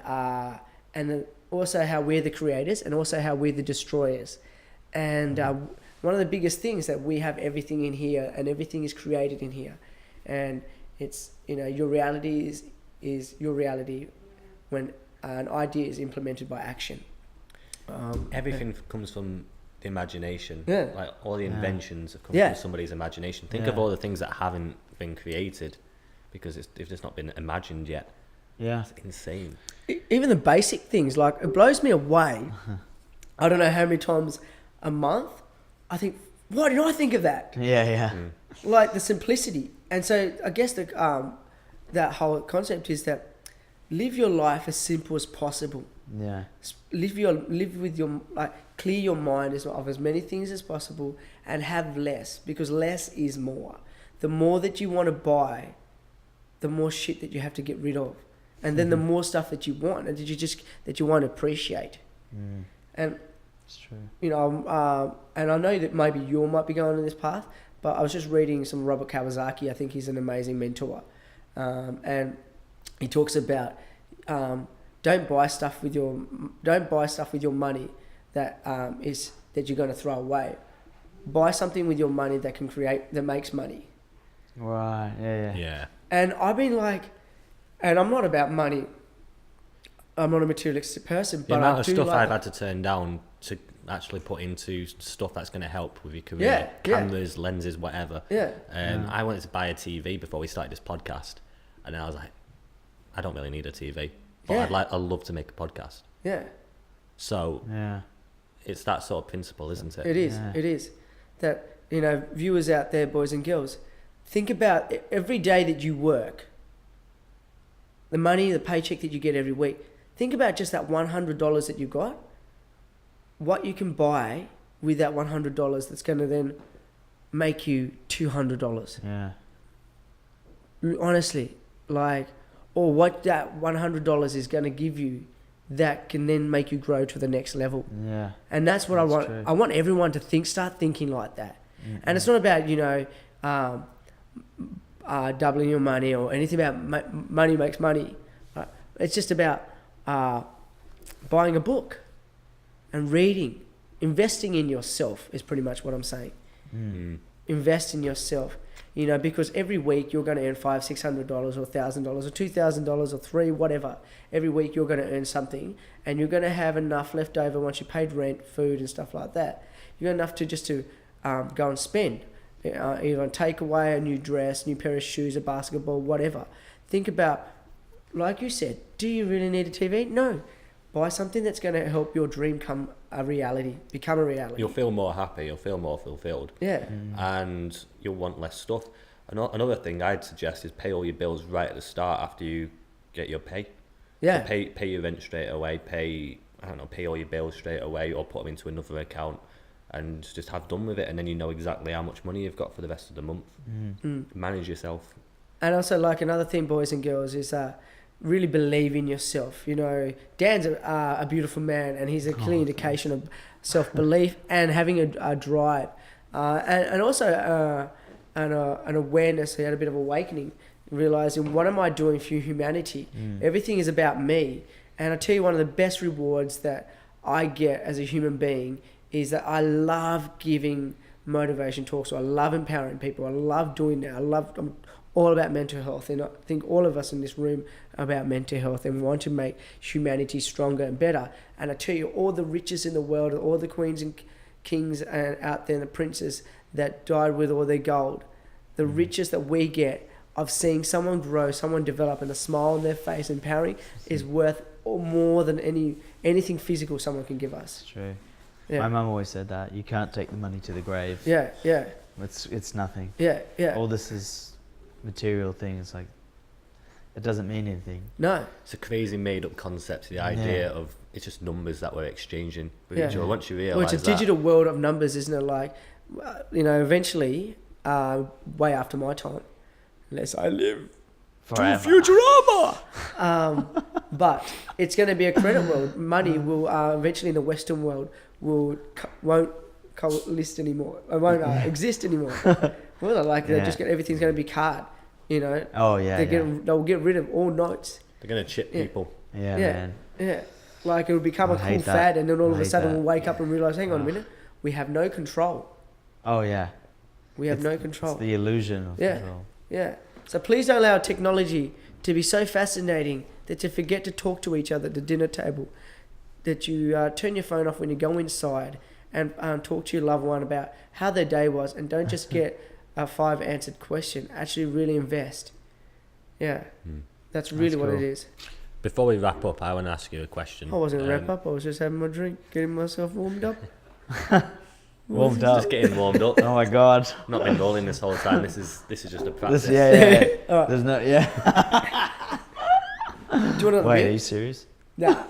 Speaker 1: then also how we're the creators and also how we're the destroyers. And one of the biggest things that we have everything in here, and everything is created in here, and it's your reality is your reality when an idea is implemented by action.
Speaker 2: Everything comes from the imagination.
Speaker 1: Yeah.
Speaker 2: Like all the inventions have come
Speaker 1: Yeah.
Speaker 2: from somebody's imagination. Think of all the things that haven't been created because they've just not been imagined yet.
Speaker 3: Yeah.
Speaker 2: It's insane.
Speaker 1: Even the basic things, it blows me away. I don't know how many times a month I think, why did I think of that?
Speaker 3: Yeah.
Speaker 1: Like the simplicity. And so I guess that whole concept is that live your life as simple as possible.
Speaker 3: Yeah.
Speaker 1: Clear your mind of as many things as possible and have less, because less is more. The more that you want to buy, the more shit that you have to get rid of, and then the more stuff that you want and that you want to appreciate. And
Speaker 3: It's true.
Speaker 1: and I know that maybe you might be going on this path, but I was just reading some Robert Kawasaki. I think he's an amazing mentor, and he talks about don't buy stuff with your money that you're going to throw away. Buy something with your money that makes money.
Speaker 3: Right. Yeah.
Speaker 2: Yeah.
Speaker 1: And I've been and I'm not about money. I'm not a materialistic person,
Speaker 2: The
Speaker 1: but
Speaker 2: amount
Speaker 1: I
Speaker 2: of
Speaker 1: do
Speaker 2: stuff
Speaker 1: like
Speaker 2: I've had to turn down to actually put into stuff that's going to help with your career, cameras, lenses, whatever.
Speaker 1: Yeah.
Speaker 2: I wanted to buy a TV before we started this podcast, and then I was like, I don't really need a TV, but I'd love to make a podcast.
Speaker 1: Yeah.
Speaker 2: So
Speaker 3: Yeah.
Speaker 2: it's that sort of principle, isn't it?
Speaker 1: It is.
Speaker 3: Yeah.
Speaker 1: It is. That, viewers out there, boys and girls, think about every day that you work, the money, the paycheck that you get every week. Think about just that $100 that you got, what you can buy with that $100 that's going to then make you $200.
Speaker 3: Yeah.
Speaker 1: Honestly, or what that $100 is going to give you that can then make you grow to the next level.
Speaker 3: Yeah.
Speaker 1: And that's what I want.
Speaker 3: True.
Speaker 1: I want everyone to start thinking like that. And it's not about, doubling your money or anything about money makes money. It's just about buying a book and reading. Investing in yourself is pretty much what I'm saying. Invest in yourself. Because every week you're going to earn $500, $600 or $1,000 or $2,000 or $3,000, whatever. Every week you're going to earn something, and you're going to have enough left over once you paid rent, food, and stuff like that. You got enough to go and spend, either on takeaway, a new dress, new pair of shoes, a basketball, whatever. Think about, like you said, do you really need a TV? No. buy something that's going to help your dream become a reality.
Speaker 2: You'll feel more happy, you'll feel more fulfilled.
Speaker 1: Yeah.
Speaker 2: And you'll want less stuff. Another thing I'd suggest is pay all your bills right at the start after you get your pay.
Speaker 1: Yeah.
Speaker 2: So pay your rent straight away, pay all your bills straight away, or put them into another account and just have done with it, and then you know exactly how much money you've got for the rest of the month. Manage yourself.
Speaker 1: And also, like, another thing, boys and girls, is really believe in yourself. You know, Dan's a beautiful man, and he's a clear indication of self-belief and having a drive. And also an awareness. He had a bit of awakening, realizing, what am I doing for humanity? Everything is about me. And I tell you, one of the best rewards that I get as a human being is that I love giving motivation talks. So I love empowering people. I love doing that. I'm all about mental health. And I think all of us in this room are about mental health and want to make humanity stronger and better. And I tell you, all the riches in the world, all the queens and kings out there and the princes that died with all their gold, the riches that we get of seeing someone grow, someone develop, and a smile on their face, empowering, is worth more than anything physical someone can give us.
Speaker 3: It's true.
Speaker 1: Yeah.
Speaker 3: My mum always said that you can't take the money to the grave.
Speaker 1: Yeah.
Speaker 3: It's nothing.
Speaker 1: Yeah.
Speaker 3: All this is material things, like, it doesn't mean anything.
Speaker 1: No.
Speaker 2: It's a crazy made-up concept, the idea of it's just numbers that we're exchanging with
Speaker 1: Yeah.
Speaker 2: each other. Once you realise
Speaker 1: Well, it's a digital world of numbers, isn't it? Like, eventually, way after my time, unless I live
Speaker 3: Forever.
Speaker 1: to Futurama. But it's going to be a credit world. Money will eventually, in the Western world, won't coexist anymore. It won't exist anymore. Well, like, they're just everything's going to be card. You know.
Speaker 3: Oh yeah.
Speaker 1: They'll get rid of all notes.
Speaker 2: they're going to chip people.
Speaker 3: Yeah,
Speaker 1: Yeah.
Speaker 3: man.
Speaker 1: Yeah. Like, it'll become
Speaker 3: I
Speaker 1: a cool
Speaker 3: hate that.
Speaker 1: fad, and then all of
Speaker 3: I
Speaker 1: a
Speaker 3: hate
Speaker 1: sudden
Speaker 3: that.
Speaker 1: we'll wake up and realise, hang on a minute, we have no control.
Speaker 3: Oh yeah.
Speaker 1: We have
Speaker 3: It's-
Speaker 1: no control.
Speaker 3: It's the illusion of
Speaker 1: Yeah.
Speaker 3: control.
Speaker 1: Yeah. So please don't allow technology to be so fascinating that you forget to talk to each other at the dinner table, that you turn your phone off when you go inside and talk to your loved one about how their day was, and don't just get a 5 answered question. Actually really invest. Yeah. That's really what
Speaker 3: cool.
Speaker 1: it is.
Speaker 2: Before we wrap up, I want to ask you a question.
Speaker 1: I wasn't a wrap up. I was just having my drink, getting myself warmed up.
Speaker 3: Warmed up.
Speaker 2: Just getting warmed up.
Speaker 3: Oh my god.
Speaker 2: Not been rolling this whole time. This is just a practice.
Speaker 3: Yeah.
Speaker 1: All right.
Speaker 3: There's no. Yeah.
Speaker 1: Do you want another
Speaker 3: Wait, are
Speaker 1: beer?
Speaker 3: you serious?
Speaker 1: Nah.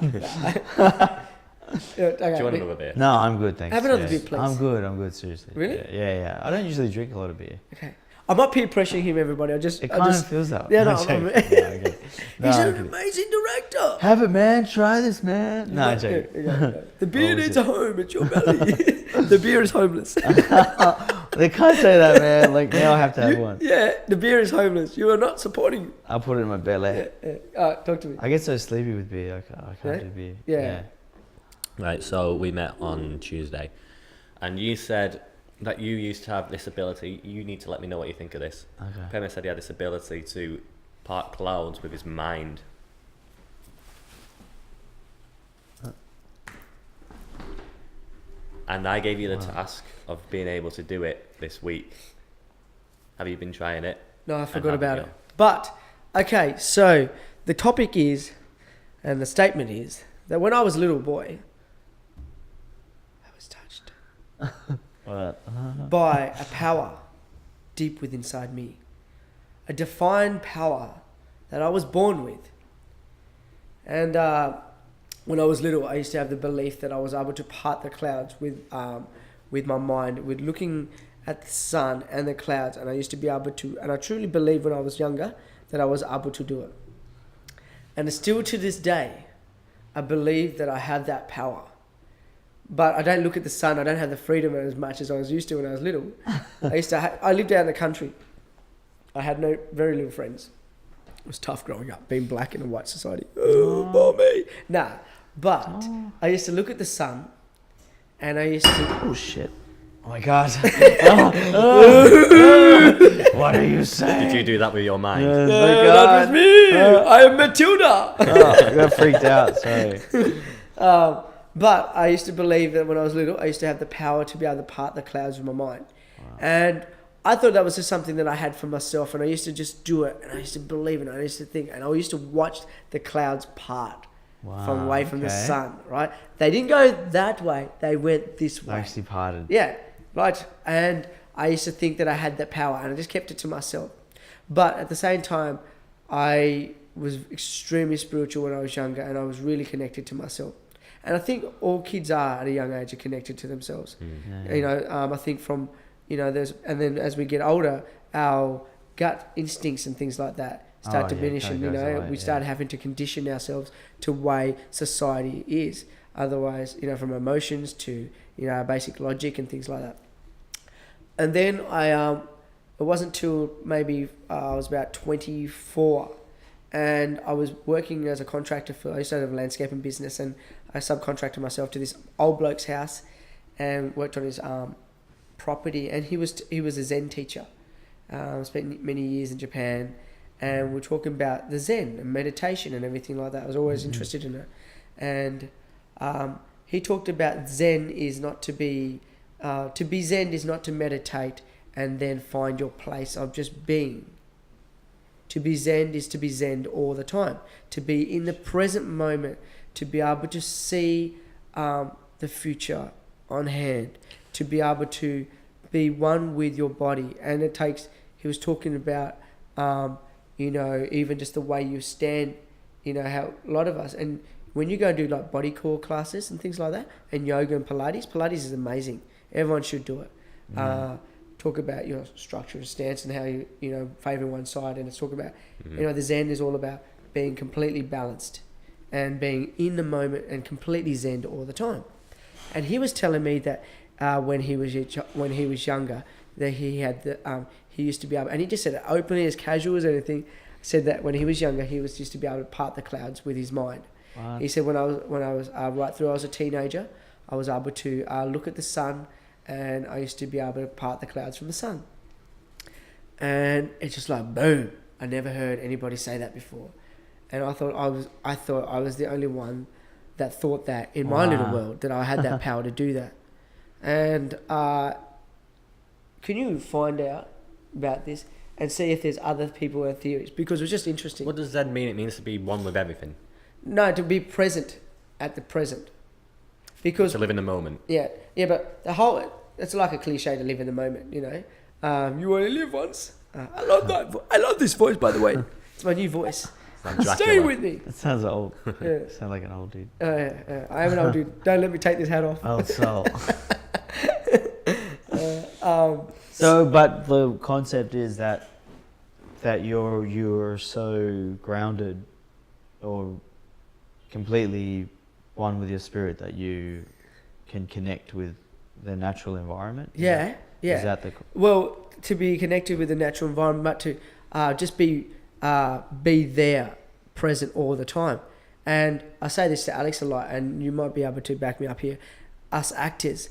Speaker 1: Okay,
Speaker 2: Do you want another beer?
Speaker 3: No, I'm good, thanks.
Speaker 1: Have another
Speaker 3: yeah.
Speaker 1: beer, please.
Speaker 3: I'm good, seriously.
Speaker 1: Really?
Speaker 3: Yeah. I don't usually drink a lot of beer.
Speaker 1: Okay. I'm not peer pressuring him, everybody.
Speaker 3: It kind of feels that way.
Speaker 1: Yeah, no,
Speaker 3: I'm joking.
Speaker 1: I'm-
Speaker 3: okay. No,
Speaker 1: He's
Speaker 3: I'm
Speaker 1: an
Speaker 3: kidding.
Speaker 1: amazing director.
Speaker 3: Have it, man. Try this, man. No, I'm joking.
Speaker 1: The beer
Speaker 3: What was
Speaker 1: needs
Speaker 3: it?
Speaker 1: a home. It's your belly. The beer is homeless.
Speaker 3: They can't say that, man. Like, now I have to have one.
Speaker 1: Yeah, the beer is homeless. You are not supporting.
Speaker 3: I'll put it in my belly.
Speaker 1: Yeah. All right, talk to me.
Speaker 3: I get so sleepy with beer. I can't do beer.
Speaker 1: Yeah.
Speaker 2: Right, so we met on Tuesday, and you said that you used to have this ability. You need to let me know what you think of this.
Speaker 3: Okay.
Speaker 2: Pema said he had this ability to part clouds with his mind. And I gave you the task of being able to do it this week. Have you been trying it?
Speaker 1: No, I
Speaker 2: And
Speaker 1: forgot
Speaker 2: how
Speaker 1: about
Speaker 2: did
Speaker 1: it.
Speaker 2: go?
Speaker 1: But, okay, so the topic is, and the statement is, that when I was a little boy, I was touched by a power deep within inside me. A defined power that I was born with. And when I was little, I used to have the belief that I was able to part the clouds with my mind, with looking at the sun and the clouds, and I used to be able to, and I truly believed when I was younger that I was able to do it. And still to this day, I believe that I have that power. But I don't look at the sun, I don't have the freedom as much as I was used to when I was little. I lived out in the country. I had very little friends. It was tough growing up, being black in a white society. Oh, mommy. Nah, but I used to look at the sun, and I used to...
Speaker 3: Oh shit. Oh my god. What are you saying?
Speaker 2: Did you do that with your mind?
Speaker 3: Oh my
Speaker 1: that
Speaker 3: god.
Speaker 1: was me! I am Matilda!
Speaker 3: Oh, I got freaked out, sorry.
Speaker 1: But I used to believe that when I was little, I used to have the power to be able to part the clouds with my mind. Wow. And I thought that was just something that I had for myself, and I used to just do it, and I used to believe in it, I used to think, and I used to watch the clouds part. from away from the
Speaker 3: okay.
Speaker 1: sun, right? They didn't go that way. They went this
Speaker 3: They
Speaker 1: way.
Speaker 3: actually parted.
Speaker 1: Yeah, right. And I used to think that I had that power, and I just kept it to myself. But at the same time, I was extremely spiritual when I was younger, and I was really connected to myself. And I think all kids are at a young age are connected to themselves.
Speaker 3: Yeah.
Speaker 1: You know, I think from, you know, and then as we get older, our gut instincts and things like that start diminishing.
Speaker 3: kinda
Speaker 1: You know,
Speaker 3: goes away,
Speaker 1: we start having to condition ourselves to way society is. Otherwise, you know, from emotions to, you know, our basic logic and things like that. And then it wasn't till maybe I was about 24, and I was working as a contractor I used to have a landscaping business, and I subcontracted myself to this old bloke's house and worked on his property. And he was a Zen teacher. Spent many years in Japan, and we're talking about the Zen and meditation and everything like that. I was always interested in it. And he talked about Zen is not to be Zen is not to meditate and then find your place of just being. To be Zen is to be Zen all the time. To be in the present moment, to be able to see the future on hand, to be able to be one with your body. And it takes, he was talking about, you know, even just the way you stand, you know, how a lot of us, and when you go and do like body core classes and things like that, and yoga and Pilates is amazing. Everyone should do it. Talk about your structure and stance and how you know, favor one side, and it's talk about, you know, the Zen is all about being completely balanced and being in the moment and completely Zen all the time. And he was telling me that when he was younger, that he had he used to be able, and he just said it openly, as casual as anything, said that when he was younger, he used to be able to part the clouds with his mind.
Speaker 3: Wow.
Speaker 1: He said when I was right through, I was a teenager, I was able to look at the sun, and I used to be able to part the clouds from the sun. And it's just like boom! I never heard anybody say that before, and I thought I was the only one that thought that in my little world, that I had that power to do that. And can you find out about this and see if there's other people with theories? Because it was just interesting.
Speaker 2: What does Zen mean? It means to be one with everything.
Speaker 1: No, to be present at the present. Because
Speaker 2: To live in the moment.
Speaker 1: yeah, but it's like a cliche to live in the moment, you know. You only live once. I love that. I love this voice, by the way. It's my new voice.
Speaker 2: Like Dracula.
Speaker 1: Stay with me.
Speaker 3: That sounds old.
Speaker 1: Yeah.
Speaker 3: Sound like an old dude.
Speaker 1: I am an old dude. Don't let me take this hat off.
Speaker 3: Old soul. So, but the concept is that you're so grounded or completely one with your spirit that you can connect with the natural environment.
Speaker 1: Yeah.
Speaker 3: Is that the?
Speaker 1: Well, to be connected with the natural environment, but to just be there, present all the time. And I say this to Alex a lot, and you might be able to back me up here. Us actors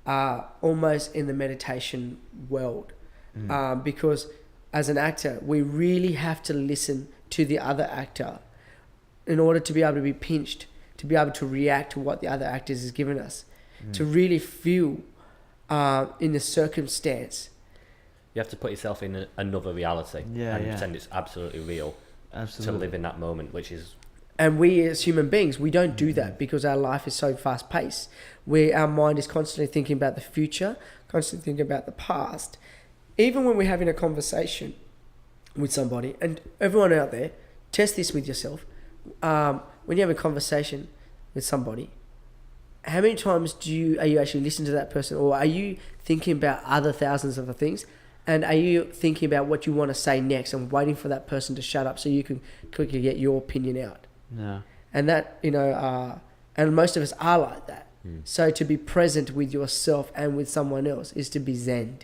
Speaker 1: are almost in the meditation world, because as an actor, we really have to listen to the other actor in order to be able to be pinched, to be able to react to what the other actors has given us, to really feel in the circumstance.
Speaker 2: You have to put yourself in another reality and pretend it's absolutely real to live in that moment, which is...
Speaker 1: And we as human beings, we don't do that because our life is so fast paced. Our mind is constantly thinking about the future, constantly thinking about the past. Even when we're having a conversation with somebody, and everyone out there, test this with yourself. When you have a conversation with somebody, how many times are you actually listening to that person, or are you thinking about other thousands of things? And are you thinking about what you want to say next and waiting for that person to shut up so you can quickly get your opinion out?
Speaker 3: No.
Speaker 1: And that, you know, and most of us are like that. So to be present with yourself and with someone else is to be Zen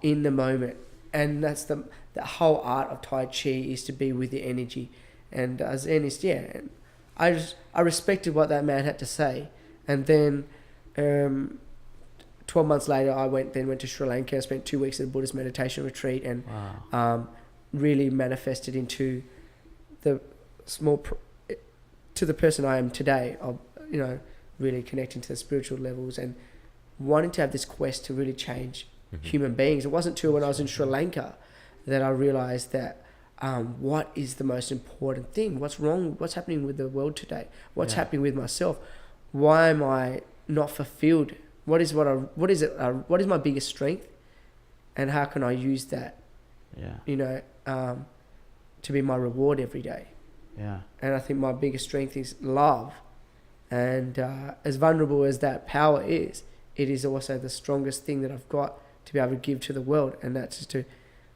Speaker 1: in the moment. And that's the whole art of Tai Chi, is to be with the energy. And Zen is, and I respected what that man had to say. And then 12 months later, I went to Sri Lanka, spent 2 weeks at a Buddhist meditation retreat, and really manifested into the to the person I am today, of, you know, really connecting to the spiritual levels and wanting to have this quest to really change human beings. It wasn't till when I was in Sri Lanka that I realized that what is the most important thing? What's wrong? What's happening with the world today? What's happening with myself? Why am I not fulfilled? What is my biggest strength, and how can I use that?
Speaker 3: Yeah.
Speaker 1: To be my reward every day.
Speaker 3: Yeah.
Speaker 1: And I think my biggest strength is love, and as vulnerable as that power is, it is also the strongest thing that I've got to be able to give to the world, and that's just to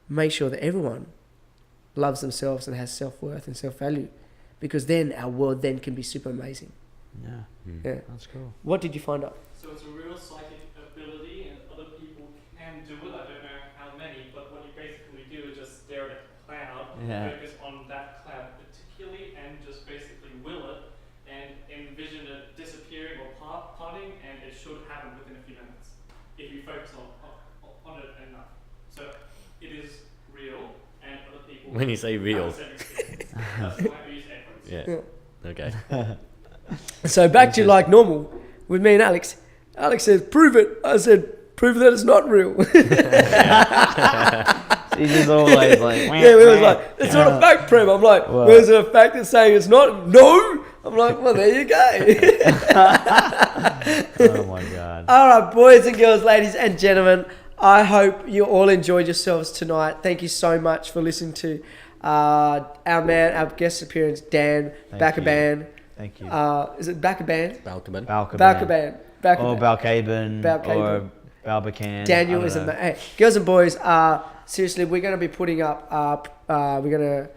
Speaker 1: make sure that everyone loves themselves and has self-worth and self-value, because then our world then can be super amazing.
Speaker 3: Yeah.
Speaker 1: Yeah.
Speaker 3: That's cool.
Speaker 1: What did you find out?
Speaker 4: So it's a real psychic ability, and other people can do it. I don't know how many, but what you basically do is just stare at a cloud,
Speaker 3: Yeah.
Speaker 4: focus on that cloud particularly, and just basically will it, and envision it disappearing or parting, and it should happen within a few minutes if you focus on it enough. So it is real, and other people.
Speaker 2: When you say real.
Speaker 4: have the same experience. That's why we use headphones.
Speaker 2: Yeah. Okay.
Speaker 1: So back to like normal with me and Alex. Alex says, "Prove it." I said, "Prove that it's not real."
Speaker 3: He's just always like,
Speaker 1: Yeah, we was like, "It's not a fact, Prem." I'm like,
Speaker 3: Well-
Speaker 1: "Where's a fact that's saying it's not?" No. I'm like, "Well, there you go."
Speaker 3: oh my God.
Speaker 1: All right, boys and girls, ladies and gentlemen, I hope you all enjoyed yourselves tonight. Thank you so much for listening to our guest appearance, Dan Balcaban.
Speaker 3: Thank you.
Speaker 1: Is it Balcaban?
Speaker 2: Balcaban.
Speaker 1: Balcaban.
Speaker 3: Or Balcaban. Or Balbacan.
Speaker 1: Daniel is hey, girls and boys. Seriously, we're going to be putting up. We're going to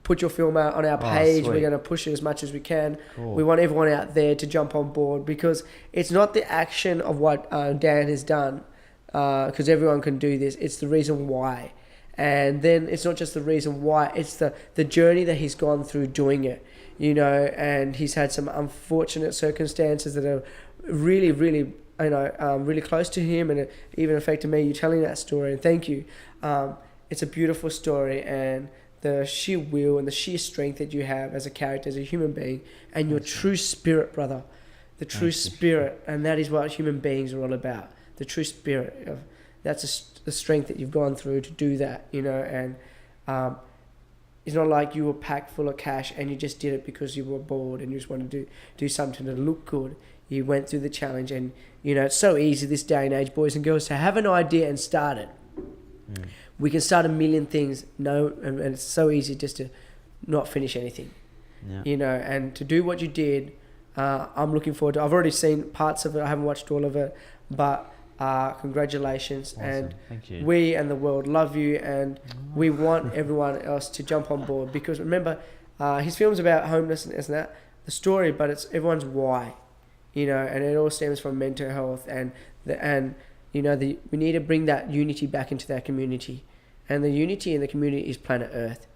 Speaker 1: put your film out on our page.
Speaker 3: Sweet.
Speaker 1: We're going to push it as much as we can.
Speaker 3: Cool.
Speaker 1: We want everyone out there to jump on board, because it's not the action of what Dan has done, because everyone can do this. It's the reason why. And then it's not just the reason why, it's the journey that he's gone through doing it, and he's had some unfortunate circumstances that are really, really, really close to him, and it even affected me, you telling that story, and thank you. It's a beautiful story, and the sheer will and the sheer strength that you have as a character, as a human being, and your true spirit, brother, the true spirit, and that is what human beings are all about, the true spirit of. That's the strength that you've gone through to do that, and it's not like you were packed full of cash and you just did it because you were bored and you just wanted to do something to look good. You went through the challenge, and, it's so easy this day and age, boys and girls, to have an idea and start it. We can start a million things, and it's so easy just to not finish anything, and to do what you did. I'm looking forward to. I've already seen parts of it. I haven't watched all of it, but congratulations.
Speaker 3: Awesome.
Speaker 1: And
Speaker 3: thank you.
Speaker 1: we and the world love you, and we want everyone else to jump on board, because remember, his film's about homelessness and that, the story, but it's everyone's why, and it all stems from mental health, and we need to bring that unity back into that community, and the unity in the community is planet Earth,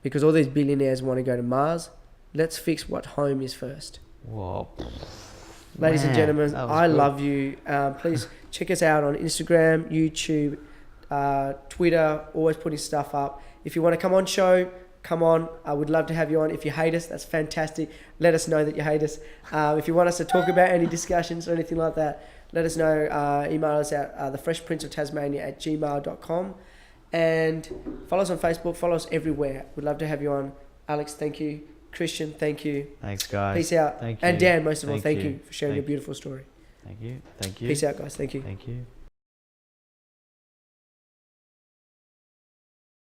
Speaker 1: because all these billionaires want to go to Mars. Let's fix what home is first.
Speaker 3: Whoa.
Speaker 1: Ladies and gentlemen,
Speaker 3: that was
Speaker 1: I
Speaker 3: good.
Speaker 1: love you. Please check us out on Instagram, YouTube, Twitter, always putting stuff up. If you want to come on show, come on. I would love to have you on. If you hate us, that's fantastic. Let us know that you hate us. If you want us to talk about any discussions or anything like that, let us know. Email us at thefreshprinceoftasmania@gmail.com. And follow us on Facebook. Follow us everywhere. We'd love to have you on. Alex, thank you. Christian, thank you.
Speaker 3: Thanks, guys.
Speaker 1: Peace out.
Speaker 3: Thank you.
Speaker 1: And Dan, most of all,
Speaker 3: Thank
Speaker 1: thank
Speaker 3: you.
Speaker 1: you for sharing
Speaker 3: Thank
Speaker 1: your beautiful story.
Speaker 3: Thank you. Thank you.
Speaker 1: Peace out, guys. Thank you.
Speaker 3: Thank you.